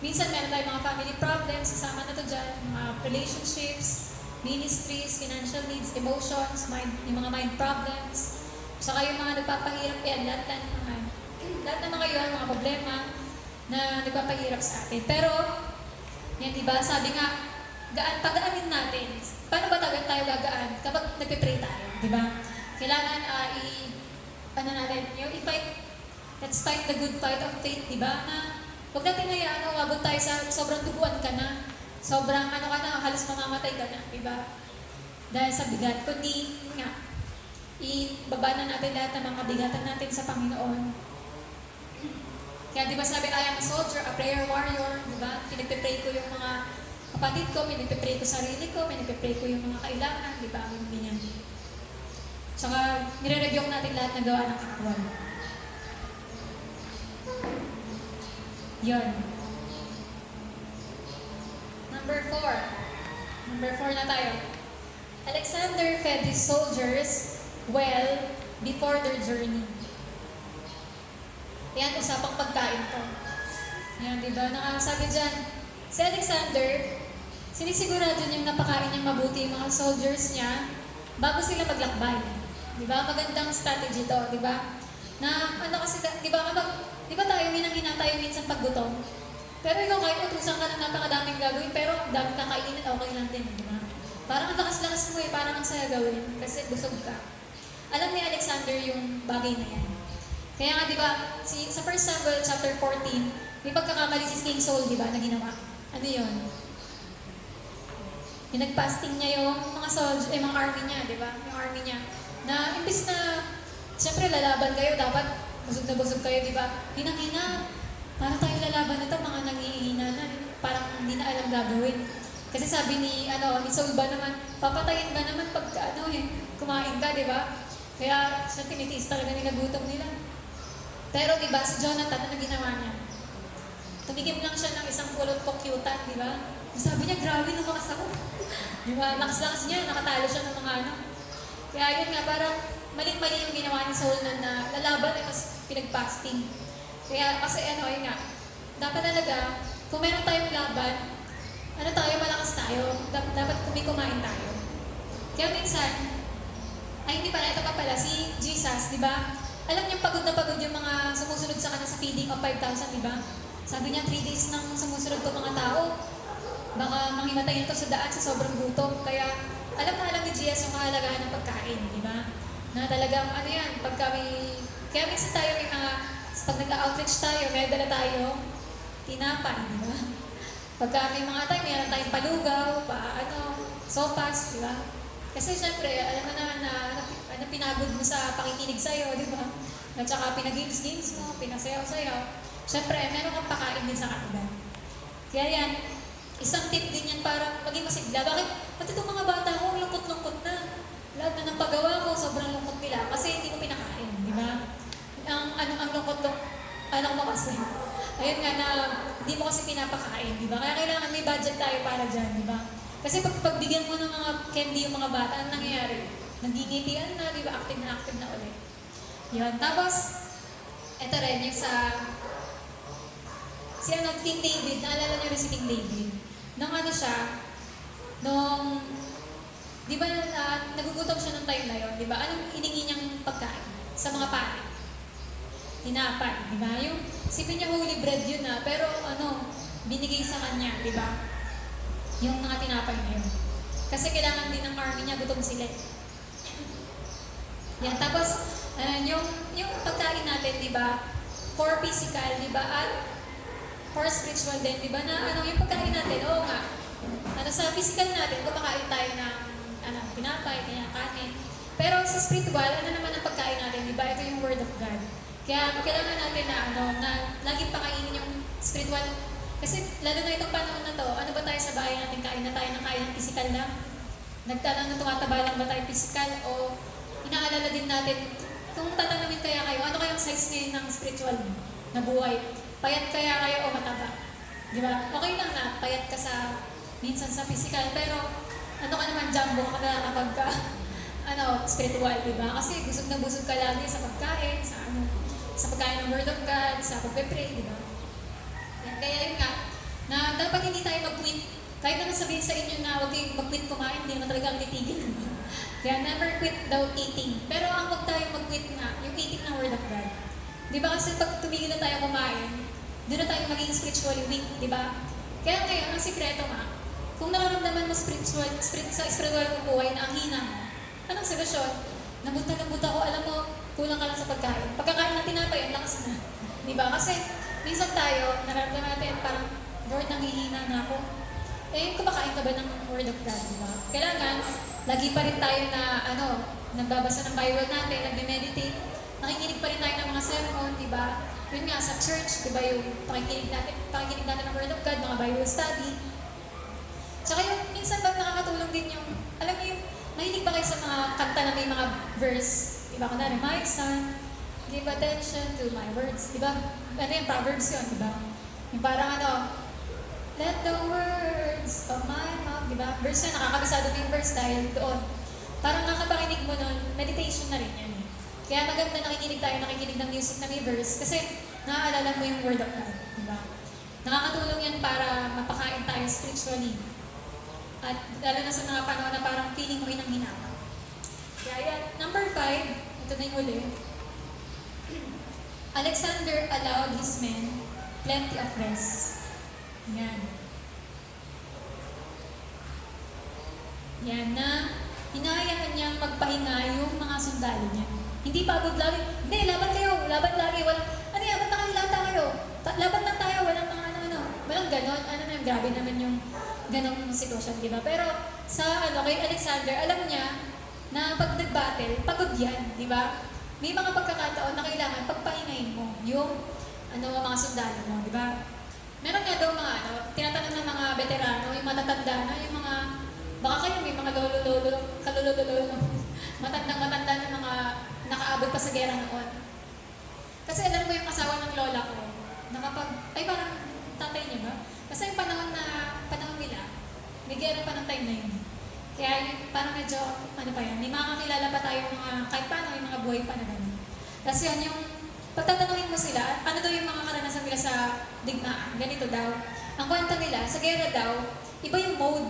minsan meron tayong mga family problems, kasama na to dyan, mga relationships, ministries, financial needs, emotions, yung mga mind problems, saka yung mga nagpapahirap yan, lahat ng mga yun, mga problema na nagpapahirap sa atin. Pero, yan diba, sabi nga, pagaanin natin. Paano ba tayo gagaan? Kapag nagpipray tayo, diba? Kailangan let's fight the good fight of faith, diba? Na huwag natin hayaan na umabot tayo sa sobrang duguan ka na, sobrang halos mamamatay ka na, diba? Dahil sa bigat. Kundi, nga, ibaba na natin lahat ng mga bigatan natin sa Panginoon. Kaya diba sabi, I am a soldier, a prayer warrior, diba? Pinagpipray ko yung mga kapatid ko, pinagpipray ko sarili ko, pinagpipray ko yung mga kailangan, diba? Yung ganyan. Tsaka, nire-review natin lahat na gawa ng katawan. Yun. Number 4 na tayo. Alexander fed his soldiers well before their journey. Yan, usapang pagkain to. Yan, diba? Nakasabi dyan, si Alexander, sinisigurado niyang napakain niyang mabuti yung mga soldiers niya bago sila maglakbay. Diba? Magandang strategy to, diba? Na, kasi, diba tayo, hinang-hina tayo minsan pag gutom. Pero ikaw kahit utusan ka na napakadaming gagawin, pero daming kakainin at okay lang din, diba? Parang ang lakas-lakas mo parang ang saya gawin, kasi busog ka. Alam ni Alexander yung bagay na yan. Kaya nga, diba, sa 1 Samuel chapter 14, may pagkakamali si King Saul, diba, na ginawa. Ano yun? Yung nag-fasting niya yung mga soldiers, mga army niya, diba? Yung army niya. Na, imbis na, siyempre lalaban kayo, dapat busog na busog kayo, diba? Hinang-hina. Parang tayo lalaban na ito, mga nangihina na. Parang hindi na alam gagawin. Kasi sabi ni Saul ba naman, papatayin ba naman pag, kumain ka, diba? Kaya, siya tinitiis talaga nila gutom nila. Pero diba, si Jonathan, ano ginawa niya? Tumigim lang siya ng isang pulot pokyutan, diba? Sabi niya, grabe, lumakas ako. Diba? Lakas-lakas niya, nakatalo siya ng mga Kaya yun nga, parang mali-mali yung ginawa ni Saul na lalaban, mas pinag-fasting. Kaya kasi yun nga, dapat talaga, kung meron tayong laban, malakas tayo, dapat kumain tayo. Kaya minsan, hindi pala, ito pa pala, si Jesus, diba? Alam niyo, pagod na pagod yung mga sumusunod sa kanya sa feeding of 5,000, diba? Sabi niya, 3 days nang sumusunod to mga tao. Baka manghimatay na to sa daan sa sobrang gutom. Kaya, alam ni Jesus yung kahalagahan ng pagkain, diba? Na talagang, kaya minsan tayo may mga, pag nag-outreach tayo, may dala tayo, tinapay, diba? Pagka may mga tayo, mayroon tayong palugaw, sopas, diba? Kasi syempre, alam mo naman na pinagod mo sa pakikinig sa'yo, di ba? At saka pinag-games mo, pinasayaw-sayaw. Syempre, meron kang pakain din sa kanila. Kaya yan, isang tip din yan para maging masigla. Bakit? Pati itong mga bata ko, lungkot-lungkot na. Lahat na ng paggawa ko, sobrang lungkot nila. Kasi hindi ko pinakain, di ba? Ang lungkot-lungkot, mo kasi. Ayun nga na, hindi mo kasi pinapakain, di ba? Kaya kailangan may budget tayo para dyan, di ba? Kasi pagbigyan mo ng mga candy yung mga bata, anong nangyayari? Nagingitian na, di ba? Active na ulit. Yun. Tapos, eto rin, yung King David, naalala niyo rin si King David. Di ba, nagugutom siya ng time na yun, di ba? Anong hiningi niyang pagkain sa mga pare? tinapay, di ba? Yung sipin niya holy bread yun na, pero binigay sa kanya, di ba? Yung mga tinapay na yun. Kasi kailangan din ng army niya, gutom sila. Yan, tapos, yung pagkain natin, di ba? For physical, di ba? At for spiritual din, di ba? Na yung pagkain natin, oo nga. Sa physical natin, kumakain tayo ng pinapay, kaya kanin. Pero sa spiritual, naman ang pagkain natin, di ba? Ito yung Word of God. Kaya kailangan natin na laging pakainin yung spiritual. Kasi lalo na itong panahon na to, ano ba tayo sa bahay natin, kain na tayo ng kain ng physical lang? Nagtanong na tumataba lang ba tayo physical o inaalala din natin, kung tatanungin kaya kayo, ano kayang size ngayon ng spiritual na buhay? Payat kaya kayo o mataba? Di ba? Okay lang na payat ka minsan sa physical, pero ano ka naman, jumbo ka na kapag ka, spiritual, di ba? Kasi busog na busog ka lagi sa pagkain, sa pagkain ng Word of God, sa pagpe-pray, di ba? Kaya yun nga, na dapat hindi tayo mag-quit. Kahit naman sabihin sa inyo na huwag kayong mag-quit kumain, hindi naman talaga ang titigil. Kaya never quit daw eating. Pero ang huwag tayo mag-quit nga, yung eating ng Word of God. Di ba kasi pag tumigil na tayo kumain, doon na tayo maging spiritually weak, di ba? Kaya ngayon, ang sikreto nga, kung nararamdaman mo sa spiritual buhay na ang hina mo, anong solusyon? Nabut ako, alam mo, kulang ka lang sa pagkain. Pagkakain ng tinapay, ang lakas na. Di ba? Kasi minsan tayo, nararamdaman natin parang, Lord, nanghihina na ako. Kumakain ka ba ng Word of God, di ba? Kailangan, lagi pa rin tayo na, nagbabasa ng Bible natin, nagme-meditate, nakikinig pa rin tayo ng mga sermon, di ba? Yun nga, sa church, di ba, yung pakikinig natin ng Word of God, mga Bible study. Tsaka yung, minsan ba nakakatulong din yung, alam mo yung, mahilig ba kayo sa mga kanta na may mga verse? Di ba? Kunwari, my son, give attention to my words. Di ba? Yung Proverbs yun, di ba? Yung parang let the words of my mouth, di ba? Verse yun, nakakabisado mo yung verse dahil doon. Parang nakapakinig mo nun, meditation na rin yan. Kaya maganda nakikinig ng music na may verse kasi naaalala mo yung Word of God, di ba? Nakakatulong yan para mapakain tayo spiritually. At lalo na sa mga panahon na parang feeling mo hinang-hina. Kaya yan, number 5, ito na yung uli. Alexander allowed his men plenty of rest. Yan. Yan na hinahayaan niyang magpahinga yung mga sundalo niya. Hindi pagod lagi. Hindi, laban kayo. Laban lagi. Ba't nakahilata kayo? Laban lang tayo. Walang mga Walang ganon. Grabe naman yung ganong sitwasyon, di ba? Pero kay Alexander, alam niya na pag nag-battle, pagod yan, di ba? May mga pagkakataon na kailangan pagpahingayin mo yung mga sundalo mo, di ba? Meron nga daw mga tinatanong ng mga veterano, yung matatanda na, yung mga, baka kayo may mga kalulolo, matandang-matanda na mga nakaabot pa sa gera noon. Kasi alam mo yung asawa ng lola ko, parang tatay niya ba? Kasi yung panahon nila, may gera pa ng time na yun. Kaya yung parang medyo, may mga kakilala pa tayo kahit paano yung mga buhay pa na gano'n. Kasi yan yung, pagtatanungin mo sila, ano daw yung mga karanasan nila sa digmaan, ganito daw. Ang kwento nila, sa gera daw, iba yung mode.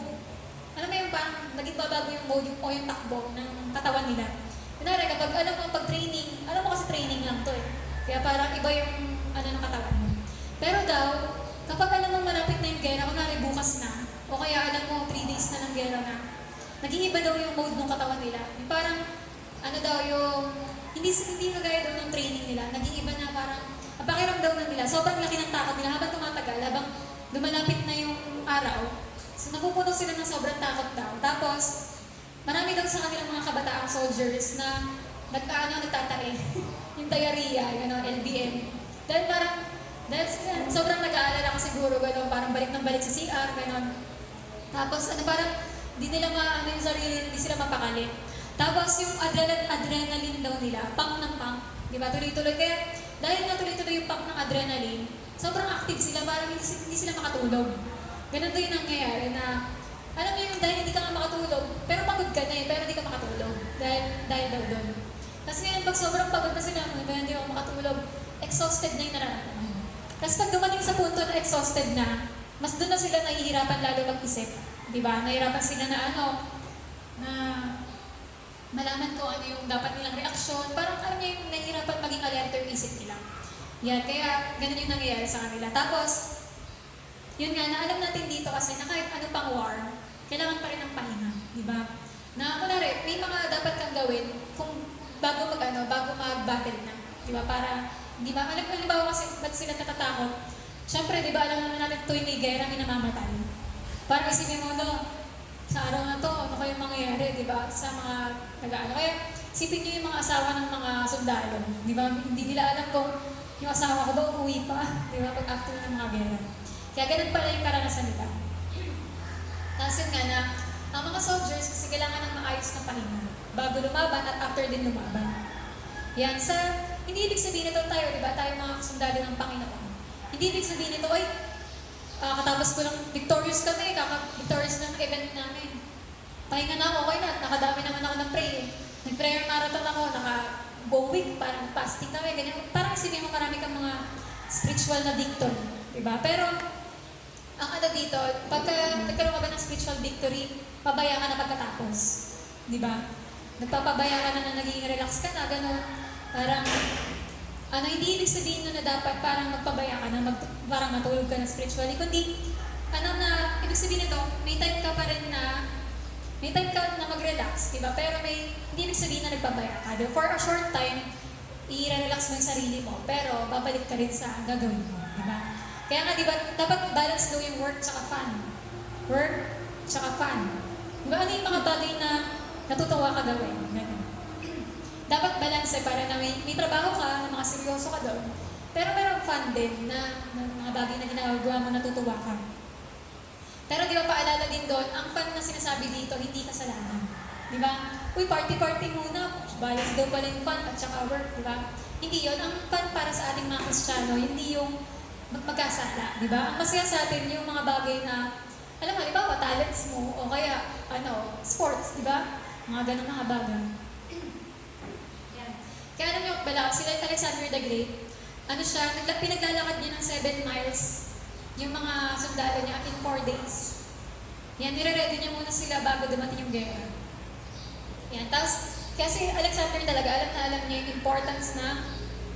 Alam mo yung parang naging babago yung mode o yung takbo ng katawan nila. Kunwari, kapag pag-training, alam mo kasi training lang to eh. Kaya parang iba yung ng katawan mo. Pero daw, kapag alam mo malapit na yung gera, kunwari bukas na, o kaya alam mo 3 days na ng gera na, naging iba daw yung mode ng katawan nila. Yung parang, hindi kagaya daw ng training nila. Naging iba na parang, ang pakiramdam na nila, sobrang laki ng takot nila habang tumatagal, habang lumalapit na yung araw. So, napupuno sila ng sobrang takot daw. Tapos, marami daw sa kanilang mga kabataang soldiers na nagtatae. Yung diarrhea, LBM. Dahil sobrang nag-aalala ko siguro, parang balik ng balik sa CR, Tapos, parang, di nila yung sarili, hindi sila mapakali. Tapos, yung adrenaline daw nila, pump ng pump, di ba, tuloy-tuloy. Kaya, dahil nga tuloy-tuloy yung pump ng adrenaline, sobrang active sila, parang hindi sila makatulog. Ganun daw yung nangyayari na, alam mo yung dahil hindi ka nga makatulog, pero pagod ka na pero hindi ka makatulog. Dahil daw doon. Kasi ngayon, pag sobrang pagod na sila, hindi ako makatulog, exhausted na yung nararamdaman. Kasi pag dumating sa punto na exhausted na, mas doon na sila nahihirapan lalo mag-isip. Diba? Nahihirapan sila na na malaman ko ano yung dapat nilang reaksyon. Parang alam niyo yung nahihirapan maging alerto yung isip nila. Yan, kaya ganun yung nangyayari sa kanila. Tapos, yun nga, na alam natin dito kasi na kahit ano pang war, kailangan pa rin ng pahinga, di ba? Na kunwari, may mga dapat kang gawin kung bago mag-battle na, di ba? Para, di ba, halimbawa kasi ba't sila natatakot? Siyempre, di ba, alam naman natin tuwing may gera, may namamatay. Parang isipin mo, no, sa araw na to, ano kayong mangyayari, di ba? Sa mga nag-ano. Kaya, isipin niyo yung mga asawa ng mga sundalo, di ba? Hindi nila alam kung yung asawa ko ba uuwi pa, di ba? Pag after ng mga gera. Kaya ganun pala yung karanasan nila. Tapos yun nga na, ang mga soldiers kasi kailangan ng maayos na pahinga bago lumaban at after din lumaban. Yan, hindi ibig sabihin ito tayo, di ba? Tayo mga sundalo ng Panginoon. Hindi ibig sabihin ito, ay, katapos ko lang, victorious kami, victorious ng event namin. Pahinga na ako, okay na, nakadami naman ako ng pray eh. Nag-prayer marathon ako, naka-go week, parang fasting kami, ganyan. Parang isipin mo marami kang mga spiritual na victory, di ba? Pero, ang ano dito, pagka nagkaroon ka ba ng spiritual victory, pabaya ka na pagkatapos. Di ba? Nagpapabaya ka na naging relax ka na, gano'n. Parang, hindi ibig sabihin na dapat parang magpabaya ka na, parang matulog ka na spiritually, kundi, na, ibig sabihin nito, may time ka pa rin na, may time ka na mag-relax, di ba? Pero hindi ibig sabihin na nagpabaya ka. For a short time, i-relax mo yung sarili mo, pero babalik ka rin sa gagawin mo, di ba? Kaya nga, di ba, dapat balance daw yung work tsaka fun. Work tsaka fun. Ano yung mga bagay na natutuwa ka gawin? Ganun. Dapat balance para na may trabaho ka, na mga seryoso ka doon. Pero meron fun din na mga bagay na ginagawa mo natutuwa ka. Pero di ba paalala din doon, ang fun na sinasabi dito, hindi kasalanan. Di ba? Uy, party-party muna. Balance daw pala yung fun at saka work, di ba? Hindi yun. Ang fun para sa ating mga Kristiyano, hindi yung magkasala, di ba? Ang masaya sa atin yung mga bagay na, alam mo, iba talents mo, o kaya, sports, di ba? Mga ganun mga bagay. Yan. Kaya alam niyo, sila Alexander the Great, pinaglalakad niya ng 7 miles yung mga sundalo niya in 4 days. Yan, nire-ready niya muna sila bago dumating yung gera. Yan, tapos, kasi Alexander talaga, alam niya yung importance na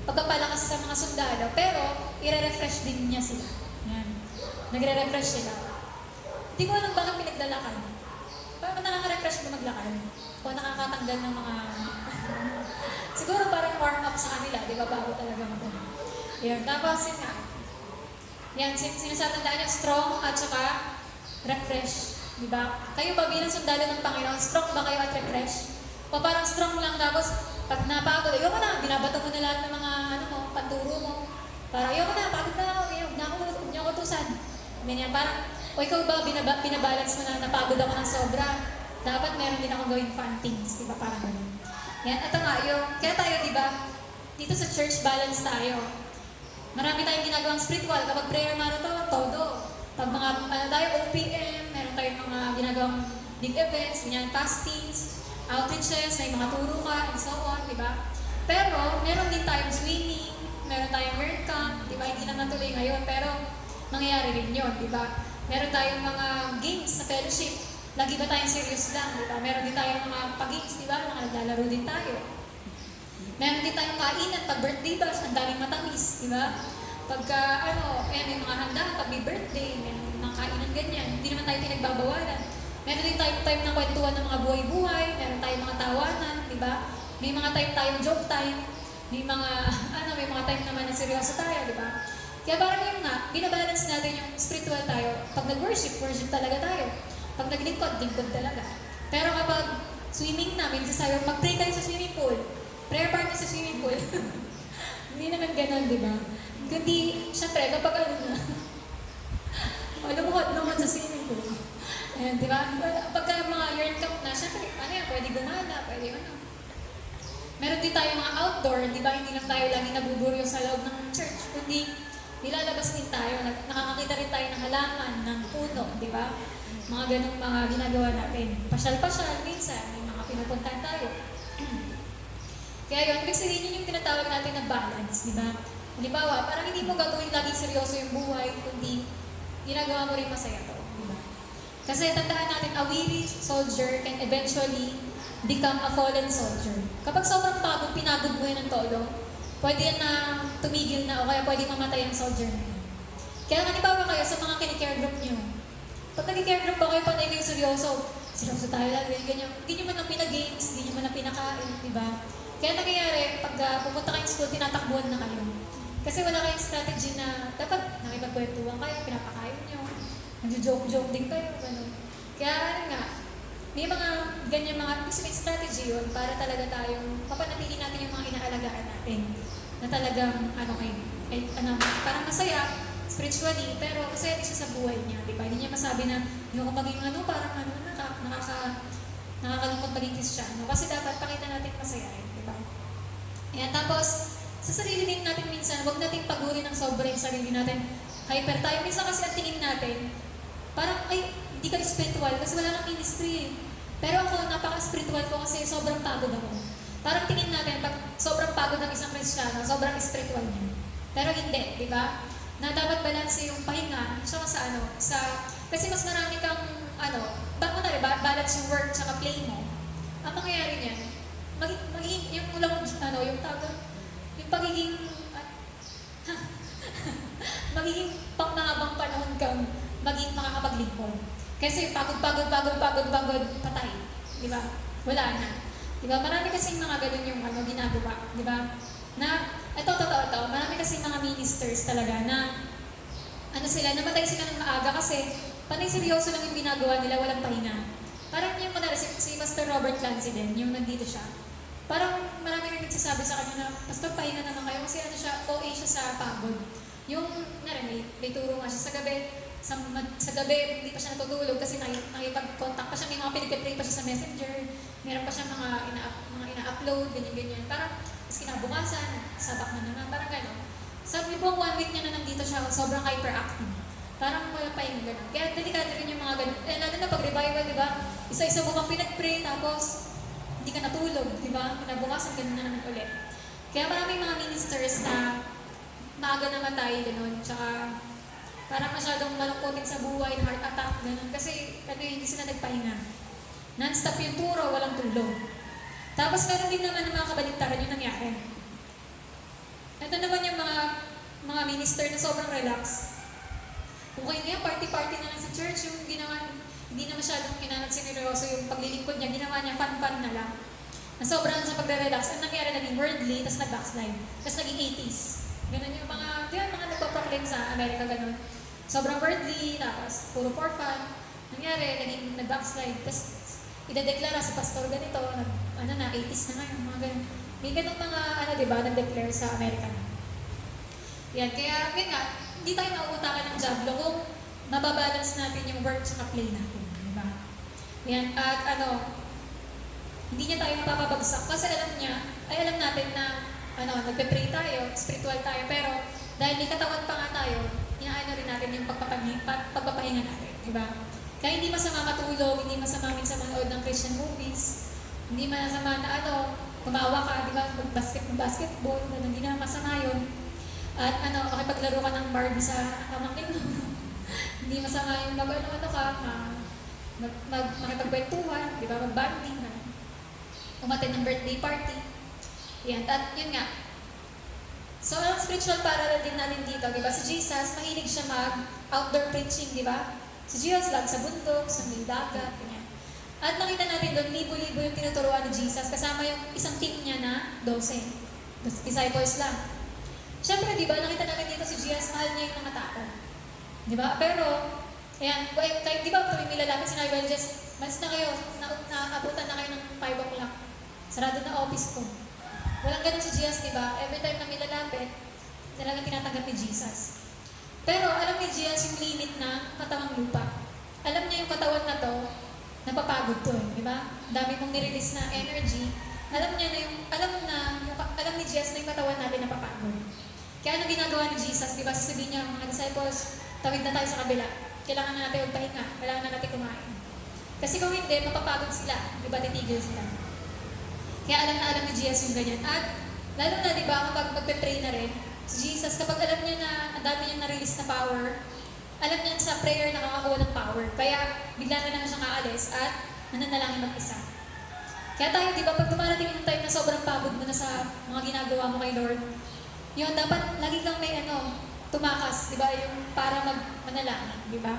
pagpapalakas sa mga sundalo, pero i-refresh din niya sila. Yan. Nagre-refresh sila. Hindi ko alam bakit pinaglalakad. Parang nakaka-refresh ba maglakad? O nakakatanggal ng mga... Siguro parang warm-up sa kanila, di ba? Bago talaga mag yan. Tapos yun nga. Yan, sinasatandaan niyo, strong at saka refresh. Di ba? Kayo ba bilang sundalo ng Panginoon, strong ba kayo at refresh? O parang strong lang, tapos pag napagod, ayoko na, binabato mo na lahat ng mga panturo mo. Parang ayoko na, pagod na ako, huwag niyo ako tusan. Ganyan, parang, o ikaw ba, binabalance mo na napagod ako ng sobra, dapat meron din ako gawing fun things, di ba? Parang gano'n. Yan, ito nga, kaya tayo, di ba, dito sa church, balance tayo. Marami tayong ginagawang spiritual, kapag prayer marathon, todo. Pag mga, OPM, meron tayong mga ginagawang big events, ganyan, fastings, outreaches, may mga turo ka, and so on, di ba? Pero, meron din tayong swimming, meron tayong work camp, di ba? Hindi na natuloy ngayon, pero mangyayari rin yun, di ba? Meron tayong mga games sa fellowship. Lagi ba tayong serious lang, di ba? Meron din tayong mga pag-games, di ba? Mga naglalaro din tayo. Meron din tayong kainan, pag birthday bash, ang daming matamis, di ba? Pagka, may mga handaan, pag may birthday, may mga kainan ganyan, hindi naman tayo pinagbabawalan. Meron din tayong time ng kwentuhan ng mga buhay-buhay, meron tayong mga tawanan, di ba? May mga time tayong joke time, may mga time naman na seryoso tayo, di ba? Kaya parang yun nga, binabalance natin yung spiritual tayo. Pag nag-worship, worship talaga tayo. Pag naglingkod, lingkod talaga. Pero kapag swimming na, minsan sayo, mag-pray kayo sa swimming pool. Prayer party sa swimming pool. Hindi naman ganun, di ba? Kundi, syempre, kapag lumuhod sa swimming pool. Ayan, di ba? Pagka mga yearn camp na, syempre, pwede gumala, pwede Meron din tayo mga outdoor, di ba? Hindi lang tayo lagi nabuburyo sa loob ng church, kundi nilalabas din tayo, nakakakita rin tayo ng halaman, ng puno, di ba? Mga ganong mga ginagawa natin. Pasyal-pasyal, minsan, may mga pinupuntahan tayo. Kaya yun, ibig sabihin yun yung tinatawag natin na balance, di ba? Halimbawa, parang hindi mo gagawin lagi seryoso yung buhay, kundi ginagawa mo rin masaya to, di ba? Kasi tandaan natin, a weary soldier can eventually become a fallen soldier. Kapag sobrang pagod, pinagod mo yun ng todo, pwede yan na tumigil na o kaya pwede mamatay ang soldier na yun. Kaya halimbawa kayo sa mga kinikare group nyo, pag nag-care group ba kayo, panay kayo seryoso tayo lang, ganyan. Hindi nyo man lang pinag-games, hindi nyo man lang pinakain, di ba? Kaya nangyayari, pag pumunta kayo sa school, tinatakbuhan na kayo. Kasi wala kayong strategy na dapat nakipagkwentuhan kayo, pinapakain nyo, nag-joke-joke din kayo, gano'n. Kaya ano nga, may mga ganyan mga strategy yun para talaga tayong papanatili natin yung mga inaalagaan natin na talagang parang masaya spiritually, pero masaya din siya sa buhay niya, di ba? Hindi niya masabi na yung maging parang nakakalungkot maging Kristiyano. Kasi dapat pakita natin masaya rin, di ba? Ayan, tapos, sa sarili din natin minsan, huwag nating paguri ng sobra yung sarili natin. Hyper tayo. Minsan kasi ang tingin natin, parang, hindi ka spiritual kasi wala nang ministry eh. Pero ako, napaka-spiritual ko kasi sobrang pagod ako. Parang tingin natin, pag sobrang pagod ng isang Kristiyano, sobrang spiritual niya. Pero hindi, di ba? Na dapat balanse yung pahinga, kasi mas marami kang, balance yung work tsaka play mo. Ang mangyayari niyan, magiging pang mahabang panahon kang maging makakapaglingkod. Kasi pagod, patay. Di ba? Wala na. Di ba? Marami kasing mga ganun yung ginagawa. Di ba? Totoo, marami kasing mga ministers talaga na namatay sila ng maaga kasi panay seryoso lang yung ginagawa nila, walang pahinga. Parang yung si Pastor Robert Clancy din, yung nandito siya. Parang marami rin nagsasabi sa kanya na, Pastor, pahinga naman kayo kasi OA siya sa pagod. Yung, may turo nga siya sa gabi, hindi pa siya natutulog kasi nakipag-contact pa siya, may mga pinipipray pa siya sa messenger, meron pa siya mga ina-upload, ganyan-ganyan. Parang, tapos kinabukasan, sabak na naman, parang gano'n. Sabi po, 1 week niya na nandito siya, sobrang hyperactive. Parang wala pa yung gano'n. Kaya delikado rin yung mga gano'n. Lalo na pag-revival, di ba? Isa-isa mo kang pinag-pray, tapos hindi ka natulog, di ba? Kinabukasan, gano'n na naman ulit. Kaya maraming mga ministers na maaga namatay, gano'n. Tsaka parang masyadong malungkotin sa buhay, heart attack, gano'n. Kasi hindi sila nagpahinga. Non-stop yung turo, walang tulog. Tapos meron din naman ng mga kabaligtaran yung nangyari. Ito naman yung mga minister na sobrang relax. Okay na yan, party-party na lang sa church, yung ginawa, hindi na masyadong sineryoso yung paglilingkod niya, ginawa niya fun-fun na lang. Na sobrang sa pagre-relax, ang nangyari naging worldly, tapos nag-backslide, tapos naging 80s. Ganun yung mga nagpa-proclaim sa Amerika, ganun. Sobrang worldly, tapos puro for fun. Nangyari, naging nag-backslide, tapos idedeklara sa pastor ganito, 80s na ngayon, mga ganun. May ganun mga, diba, nag-declare sa Amerika. Yan, kaya, yun nga, hindi tayo mauutakan ng jablo kung mababalance natin yung work sa play natin, diba? Yan, at hindi niya tayo mapapabagsak kasi alam natin na, nagpe-pray tayo, spiritual tayo, pero dahil may katawan pa nga tayo, inaano rin natin yung pagpapahinga natin, diba? Kaya hindi masama matulog, hindi masama minsan manood ng Christian movies, hindi masama na kumawa ka, di ba, basketball, hindi na masama yun. At makipaglaro ka ng Barbie sa pamangkin mo. Hindi masama yung makipagkwentuhan, di ba, mag-bonding, umattend ng birthday party. Yan, at yun nga. So, ang spiritual parallel din natin dito, di ba, si Jesus, mahilig siya mag-outdoor preaching, di ba? Si Jesus lang sa bundok, sa may dagat, ganyan. At nakita natin doon, libo-libo yung tinuturuan ni Jesus, kasama yung isang team niya na 12. Disciples lang. Siyempre, di ba, nakita natin dito si Jesus, mahal niya yung mga tao. Di ba? Pero, ayan, di ba, tuwing may lalapit, sinabi ba ni Jesus, malis na kayo, naabutan na kayo ng 5 o'clock. Sarado na office ko. Walang ganun si Jesus, di ba? Every time na may lalapit, talagang tinatanggap ni Jesus. Pero, alam ni Jesus yung limit ng katawang lupa. Alam niya yung katawan na to, napapagod to, di ba? Dami mong nirelease na energy. Alam ni Jesus na yung katawan natin napapagod. Kaya ano ginagawa ni Jesus, di ba? Sasabihin niya, mga disciples, tawid na tayo sa kabila. Kailangan na natin magpahinga. Kailangan na natin kumain. Kasi kung hindi, mapapagod sila. Di ba? Titigil sila. Kaya alam ni Jesus yung ganyan. At lalo na, di ba, kapag magpe-pray na rin, si Jesus, kapag alam niya na ang dami niyang na-release na power, alam niya sa prayer nakakakuha ng power. Kaya bigla na lang siyang aalis at nananalangin mag-isa. Kaya tayo, di ba, pag dumarating yung time na sobrang pagod mo na sa mga ginagawa mo kay Lord, yun, dapat lagi kang may tumakas, di ba? Yung para manalangin, di ba?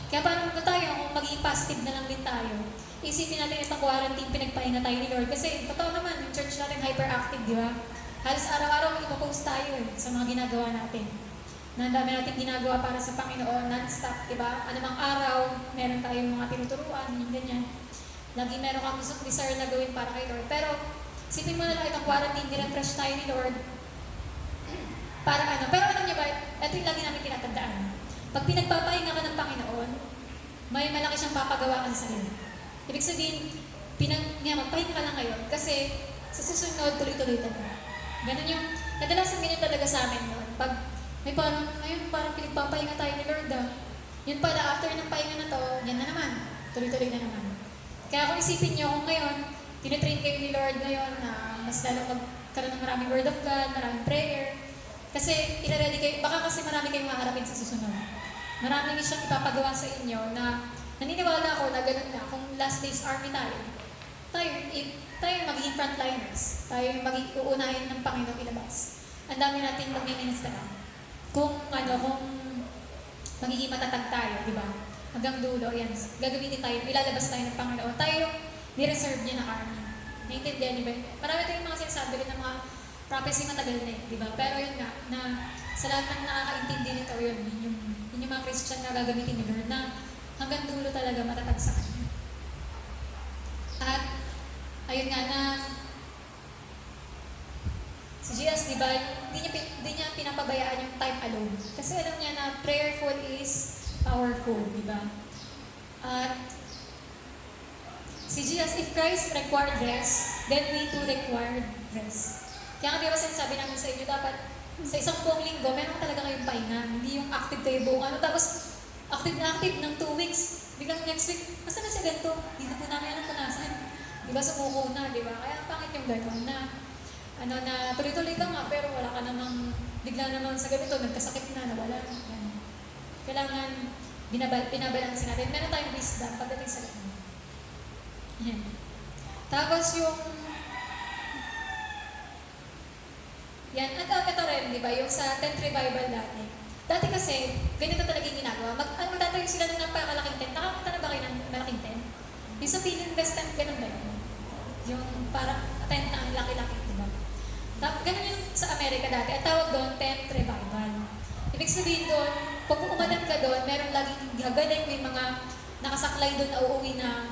Kaya paano tayo, kung maging positive na lang din tayo, isipin natin itong quarantine, pinagpahinga tayo ni Lord. Kasi totoo naman, yung church natin hyperactive, di ba? Halos araw-araw ipopost tayo sa mga ginagawa natin. Na ang dami natin ginagawa para sa Panginoon, non-stop, di ba? Anumang araw, meron tayong mga tinuturuan, yung ganyan. Lagi meron kang gusto desire na gawin para kay Lord. Pero, isipin mo na lang itong quarantine, dinrefresh tayo ni Lord. Para pero alam niyo ba, ito yung lagi namin tinatandaan. Pag pinagpapahinga ka ng Panginoon, may malaki siyang papagawa ka sa iyo. Ibig sabihin, magpahinga ka lang ngayon kasi sa susunod, tuloy-tuloy talaga. Ganun yung, kadalasan ganyan talaga sa amin noon. Pag may ngayon parang pinagpapahinga tayo ni Lord yun pala, after ng pahinga na to, yan na naman. Tuloy-tuloy na naman. Kaya kung isipin niyo, kung ngayon, tinitrain kayo ni Lord ngayon na mas lalo magkaroon ng maraming word of God, maraming prayer, kasi ina-ready kayo, baka kasi marami kayong maharapin sa susunod. Maraming siyang ipapagawa sa inyo na naniniwala ako na ganun na, kung last days army tayo magiging frontliners, tayo yung uunahin ng Panginoon ilabas. Ang dami natin magmiministera. Kung magiging matatag tayo, di ba? Hanggang dulo, yan, gagamitin tayo, ilalabas tayo ng Panginoon. Tayo yung ni-reserve niya ng army. Naintindihan niyo ba? Marami tayong mga sinasabi rin ng mga prophecy matagal na di ba? Pero yun nga, na sa lahat ng nakakaintindi nito, yun yung mga Christian na gagamitin ni Lord na hanggang dulo talaga matatag sa kanya. At, ayun nga na, si Jesus, di ba, hindi niya pinapabayaan yung time alone. Kasi alam niya na prayerful is powerful, di ba? At, si Jesus, if Christ required rest, then we too required rest. Kaya nga di ba sinasabi namin sa inyo, dapat sa isang buong linggo, meron talaga kayong pahinga. Hindi yung active kayo buong tapos active na active ng 2 weeks. Biglang next week, nasa na siya ganito? Dito po namin punasan. Di ba sumuko na, di ba? Kaya pangit yung gano'n na na tuloy-tuloy ka nga, pero wala ka namang, bigla naman sa ganito, nagkasakit na, nawala. Kailangan, binabalansin natin. Meron tayong wisdom pagdating sa ganun. Yan. Tapos yung, yan, at ito rin, di ba, yung sa tent revival dati. Dati kasi, ganito talaga yung ginagawa. Magtatayo sila ng napakalaking tent. Nakakita na ba kayo ng malaking tent? Yung sa Philinvest tent, ganun ba yun? Yung parang tent na laki-laki, di ba? Ganun yung sa Amerika dati. Ang tawag doon, tent revival. Ibig sabihin doon, pag umanan ka doon, meron laging gagaling, may mga nakasaklay doon na uuwi na,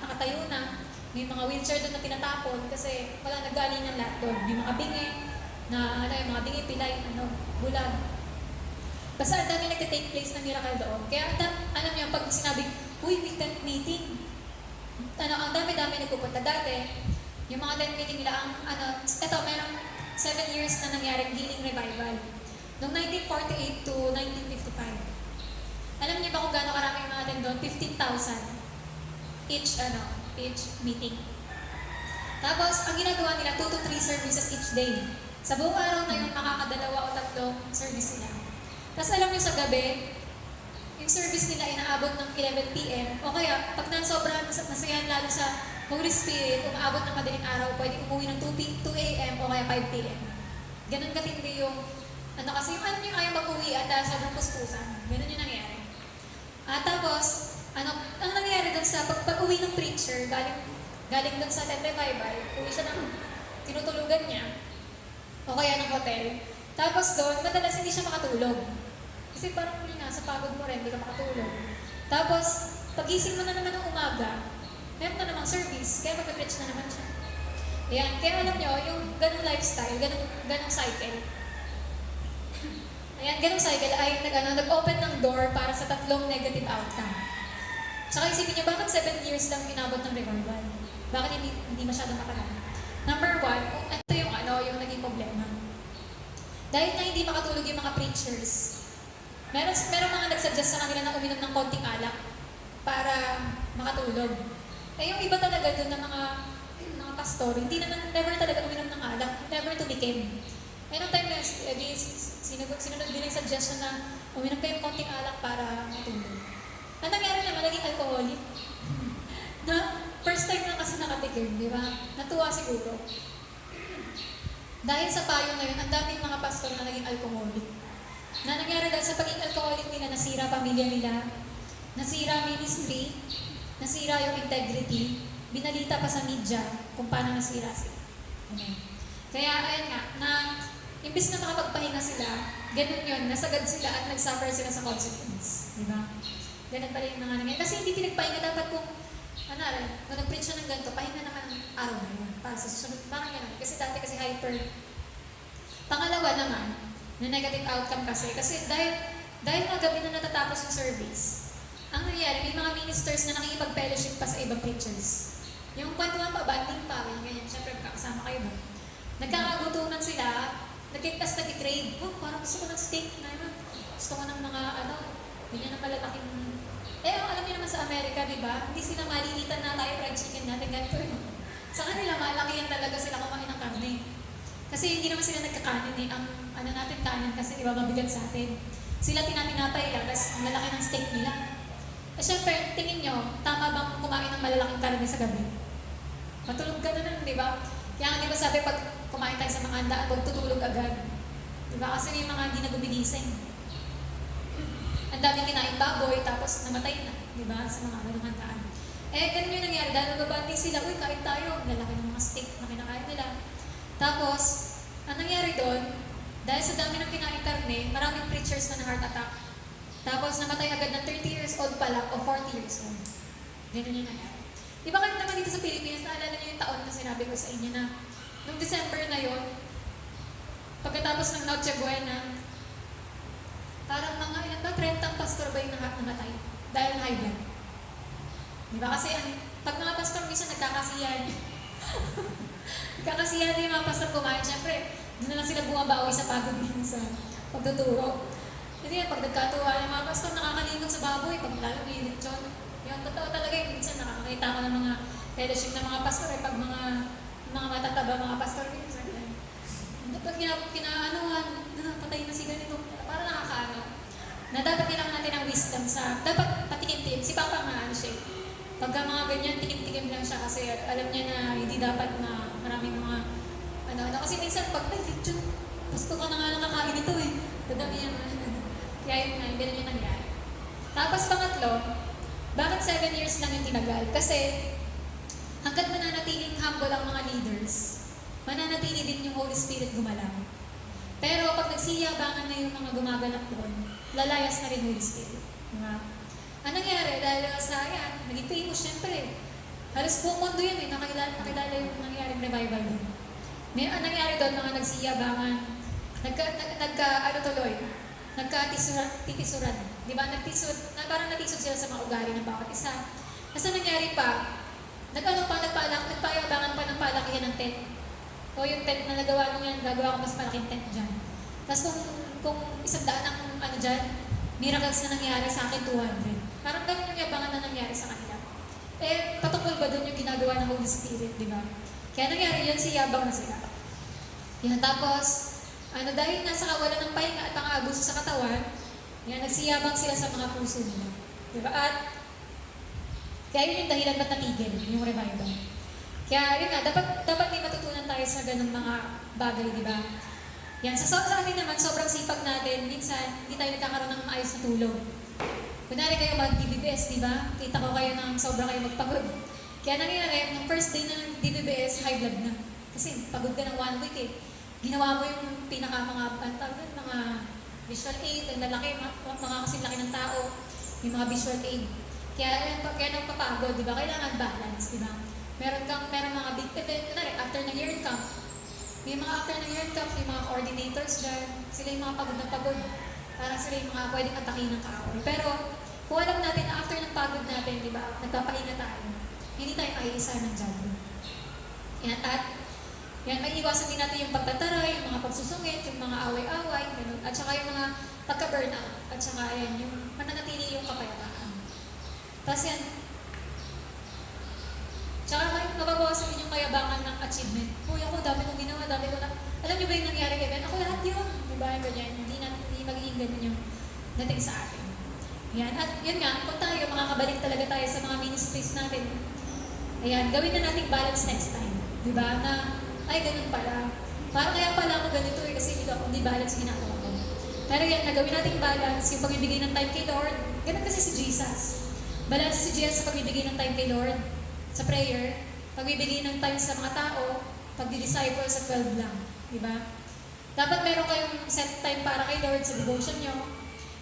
nakatayo na. May mga wheelchair doon na tinatapon kasi wala nagaling ng lahat doon. May mga bingi, yung mga bingi, pilay, bulag. Basta ang dami nagtitake place ng miracle doon. Kaya alam niyo, pag sinabi, uy, may tent meeting. Ang dami-dami nagpupunta dati. Yung mga tent meeting nila, merong 7 years na nangyaring healing revival. Noong 1948 to 1955. Alam niyo ba kung gaano karami yung mga tent doon? 15,000 each meeting. Tapos, ang ginagawa nila, 2 to 3 services each day. Sa buong araw na yun, makakadalawa o 3 service nila. Tapos alam niyo sa gabi, yung service nila inaabot ng 11 p.m. O kaya, pag nasobrahan nasayahan lalo sa Holy Spirit, umaabot ng madaling araw, pwede umuwi ng 2 a.m. o kaya 5 p.m. Ganun katindi yung, kasi yung yung ayaw mag-uwi at sobrang puspusan. Ganun yung nangyari. Tapos, ang nangyari doon sa pag-uwi ng preacher, galing doon sa tent revival, uwi siya ng tinutulugan niya, o kaya ng hotel. Tapos doon, madalas hindi siya makatulog. Kasi parang sa pagod mo rin, hindi ka makatulog. Tapos, pagising mo na naman ng umaga, meron na namang service, kaya mag-preach na naman siya. Ayan, kaya alam nyo, yung ganong lifestyle, ganong cycle. Ayan, ganong cycle ay nag-open ng door para sa 3 negative outcome. Tsaka isipin nyo, bakit 7 years lang inabot ng revival? Bakit hindi masyadong matagal? Number 1, ito yung yung naging problema. Dahil na hindi makatulog yung mga preachers, meron mga nagsuggest sa kanila na uminom ng konting alak para makatulog. Yung iba talaga doon ng mga pastor, never talaga uminom ng alak, never tumikim. Nung time na sinunod din yung suggestion na uminom kayong konting alak para matulog. Ang nangyari naman, naging alcoholic. Na first time na kasi nakatikim, di ba? Natuwa siguro. Dahil sa payo na yun, ang daming mga pastor na naging alcoholic. Na nangyari dahil sa pagiging alcoholic nila, nasira pamilya nila, nasira ministry, nasira yung integrity, binalita pa sa media kung paano nasira sila. Amen. Kaya ayun nga, na imbis na makapagpahinga sila, ganun yun, nasagad sila at nag-suffer sila sa consequence. Di ba? Ganun pala yung mga nangyayari. Kasi hindi pinagpahinga dapat kung, kung nag-preach siya ng ganito, pahinga naman ang araw na yun. Para sa susunod, parang ganun. Kasi dati kasi hyper. Pangalawa naman, na negative outcome kasi dahil mga gabi na natatapos yung service, ang nangyayari, may mga ministers na nakikipag-fellowship pa sa ibang preachers. Yung kwentuhan pa, banding pa, ganyan, syempre kakasama kayo ba? Nagkakagutuman sila, nag-crave, parang gusto ko ng steak na yun. Gusto ko ng mga, ganyan na malalaking, alam niyo naman sa Amerika, di ba? Hindi sila malilitan na tayo fried chicken natin, ganito yun. Sa kanila, malaki yan talaga sila kumain ng karne. Kasi hindi naman sila nagkakanin eh. Ang natin kanin kasi di ba mabigat sa atin. Sila tinatinapay lang, tapos malaki ng steak nila. Siyempre, tingin nyo, tama bang kumain ng malalaking karne sa gabi? Matulog ka na nun, di ba? Kaya nga di ba sabi, pag kumain tayo sa mga handaan, huwag tutulog agad. Di ba? Kasi may mga hindi na gumigising. Ang daming kinain baboy, tapos namatay na. Di ba? Sa mga ganung handaan. Ganun yung nangyari. Dahil nagabati sila, uy, kain tayo. Lalaki ng mga steak na kinakain nila. Tapos, ang nangyari doon, dahil sa dami ng kinain karne, maraming preachers na heart attack. Tapos, namatay agad ng 30 years old pala o 40 years old. Ganun yung nangyari. Di ba kayo naman dito sa Pilipinas, naalala niyo yung taon na sinabi ko sa inyo na noong December na yon, pagkatapos ng Noche Buena, parang mga ilan ba, 30 pastor ba yung namatay dahil high blood. Di ba? Kasi pag mga pastor minsan nagkakasiyan, nagkakasiyan yung mga pastor kumain, syempre, doon na lang sila bumabawi sa pagod din sa pagtuturo. Kasi pag nagkatuwa ng mga pastor, nakakalingon sa baboy, pag lalo may lechon. Yung totoo talaga yung minsan nakakakita ko ng mga fellowship ng mga pastor, pag mga matataba mga pastor, minsan pag kinaanuhan, patay na si ganito, parang nakakaano. Na dapat kailangan natin ng wisdom sa, dapat patikim-tim, si Papa nga siya. Pagka mga ganyan, tikim-tikim lang siya kasi alam niya na hindi dapat na maraming mga, kasi minsan pag lechon, gusto ka na nga nakakain ito eh. Dadami yan. Kaya yun nga, ganun yung nangyari. Tapos pangatlo, bakit 7 years lang yung tinagal? Kasi hanggat mananatiling humble ang mga leaders, mananatili din yung Holy Spirit gumalaw. Pero pag nagsiyabangan na yung mga gumaganap doon, lalayas na rin Holy Spirit. Diba? Ang nangyari, dahil sa naging famous syempre. Halos buong mundo yan eh, nakilala yung nangyaring revival doon. May nangyari doon, mga nagsiyabangan, nagkatisuran. Di ba? Parang natisod sila sa mga ugali ng bawat isa. Kasi nangyari pa, nagpayabangan pa ng palakihan ng tent. O yung tent na nagawa nyo yan, gagawa ko mas malaking tent dyan. Tapos kung 100 ang dyan, miracles na nangyari sa akin, 200. Parang ganun yung yabangan na nangyari sa kanila. Patungkol ba doon yung ginagawa ng Holy Spirit, di ba? Kaya nangyari yun, siyabang na sila. Yan, tapos, dahil nasa kawalan ng pahinga at pang-abuso sa katawan, yan, nagsiyabang sila sa mga puso nila. Di ba? At, kaya yun yung dahilan ba't natigil, yung revival. Kaya yun nga, dapat may matutunan tayo sa ganung mga bagay, di ba? Yan, sa atin naman, sobrang sipag natin, minsan, hindi tayo nagkakaroon ng maayos na tulog. Kunwari kayo mag-DBBS, di ba? Kita ko kayo ng sobrang kayo magpagod. Kaya nangyari, nung first day na ng DBBS, high blood na. Kasi pagod ka ng 1 week eh. Ginawa mo yung mga visual aid, ang lalaki, mga kasing laki ng tao, yung mga visual aid. Kaya nang papagod, di ba? Kailangan balance, di ba? Meron mga big event, kunwari, after ng year camp. May mga after ng year camp, may mga coordinators dyan, sila yung mga pagod na pagod. Parang sila yung mga pwedeng atakin ng kaaway. Pero, kung alam natin na after ng pagod natin, di ba, nagpapahinga tayo, hindi tayo maiisa ng job. Yan, at may iwasan din natin yung pagtataray, yung mga pagsusungit, yung mga away-away, ganun, at saka yung mga pagka-burnout, at saka yan, yung mananatili yung kapayapaan. Tapos yan, tsaka mababawasan din yung kayabangan ng achievement. Uy, ako, dami kong ginawa, dami ko na. Alam niyo ba yung nangyari kay Ben? Ako lahat yun. Diba? Ganyan. Hindi magiging ganun yung dating sa atin. Yan. At yun nga, kung tayo, makakabalik talaga tayo sa mga ministries natin. Ayan, gawin na natin balance next time. Diba? Na, ay, ganun pala. Kaya pala hindi balance yung ginagawa ko. Pero yan, nagawin nating balance yung pagbibigay ng time kay Lord. Ganun kasi si Jesus. Balance si Jesus sa pagbibigay ng time kay Lord, sa prayer, pagbibigay ng time sa mga tao, pagdi-disciple sa 12 lang. Diba? Dapat meron kayong set time para kay Lord sa devotion nyo.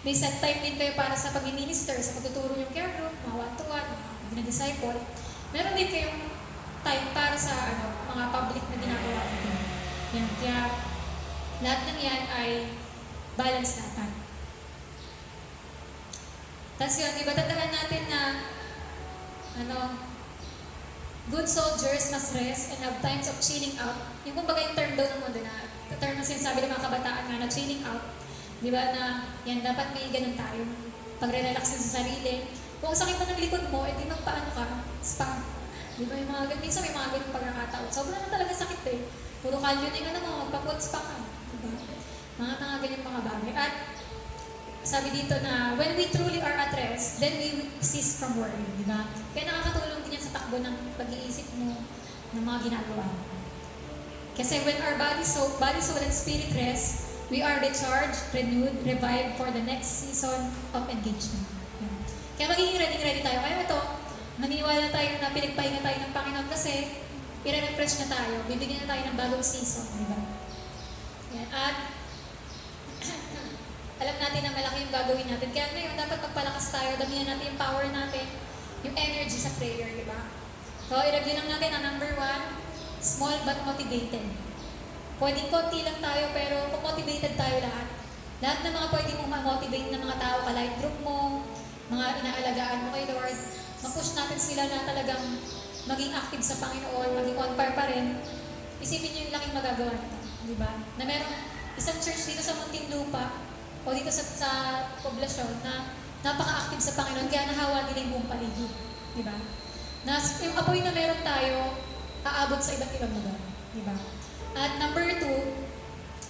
May set time din kayo para sa pag-minister, sa pagtuturo yung care group, mga one-to-one, mga disciple. Meron din kayong time para sa mga public na ginagawa nyo. Yan. Kaya lahat ng yan ay balance natin. Tapos yun, iba tandaan natin na good soldiers must rest and have times of chilling out. Yung kumbaga yung term daw ng mundo na, term na sinasabi ng mga kabataan nga na chilling out. Di ba na, yan, dapat may ganun tayo. Pagre-relax sa sarili. Kung sakit na ng likod mo, edi magpaano ka, spa. Di ba yung mga ganun, minsan may mga ganun pagkakataon. Sobrang na talaga sakit eh. Puro kalyo na yung magpapot spa ka. Di ba? Mga ganyan mga bagay. At sabi dito na, when we truly are at rest, then we cease from worrying, di ba? Kaya nakakatulong din yan sa takbo ng pag-iisip mo ng mga ginagawa mo. Kasi when our body, soul, and spirit rest, we are recharged, renewed, revived for the next season of engagement. Yan. Kaya magiging ready tayo. Kaya ito, naniniwala tayo na pinagpahinga tayo ng Panginoon kasi i-refresh na tayo, bibigyan na tayo ng bagong season, di ba? Yan. At alam natin na malaki yung gagawin natin. Kaya ngayon, dapat magpalakas tayo, damihan natin yung power natin, yung energy sa prayer, di ba? So, i-review lang natin ang number 1, small but motivated. Pwedeng konti lang tayo, pero kung motivated tayo lahat ng mga pwede mong ma-motivate ng mga tao, ka-life group mo, mga inaalagaan mo kay Lord, ma-push natin sila na talagang maging active sa Panginoon, maging on par pa rin. Isipin nyo yung laking magagawa nito, di ba? Na merong isang church dito sa Muntinlupa, o dito sa poblasyon na napaka-active sa Panginoon, kaya nahawa nila yung buong paligid. Di ba? Na yung apoy na meron tayo, aabot sa iba't ibang lugar. Di ba? At number 2,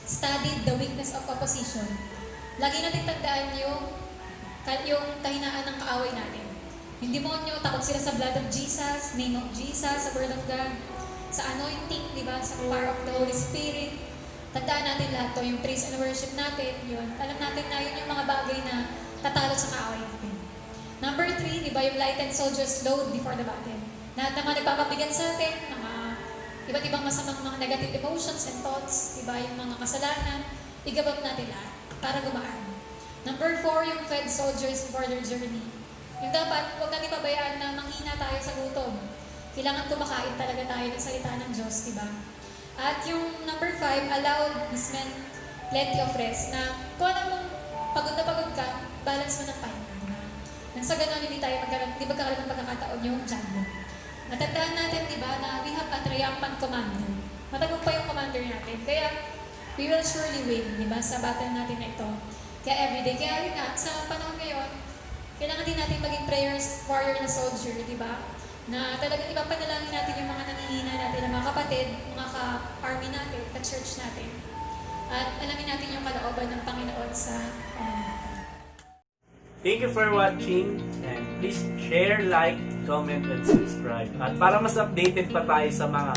studied the weakness of opposition. Lagi natin tandaan yung kahinaan ng kaaway natin. Yung demonyo, takot sila sa blood of Jesus, name of Jesus, sa word of God, sa anointing, di ba? Sa power of the Holy Spirit. Tandaan natin lahat to, yung praise and worship natin, yun. Alam natin na yun yung mga bagay na tatalo sa kaaway natin. Number 3, di ba, yung lightened soldiers load before the battle. Lahat ng mga nagpapabigan sa atin, mga iba't ibang masamang mga negative emotions and thoughts, di ba, yung mga kasalanan, igabot natin lahat para gumaan. Number 4, yung fed soldiers for their journey. Yung dapat, huwag natin pabayaan na manghina tayo sa gutom. Kailangan kumakain talaga tayo ng salita ng Diyos, di ba? At yung number 5, allowed his men plenty of rest. Na kung alam mong pagod na pagod ka, balance mo ng pahinga. Diba? Nang sa ganun, hindi magkakaroon ng pagkakataon yung dyan mo. Natandaan natin, di ba, na we have a triumphant commander. Matagumpay yung commander natin. Kaya, we will surely win, di ba, sa battle natin na ito. Kaya everyday. Kaya yun nga, sa panahon ngayon, kailangan din natin maging prayers warrior na soldier, di ba? Na talagang ipapanalangin natin yung mga nangihina natin, ng mga kapatid, mga ka-army natin, ka-church natin. At alamin natin yung kalooban ng Panginoon sa Thank you for watching and please share, like, comment, and subscribe. At para mas updated pa tayo sa mga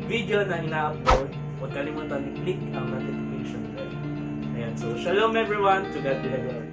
video na ina-upload, huwag kalimutan i-click ang notification bell. Ayan, so shalom everyone, to God be the glory.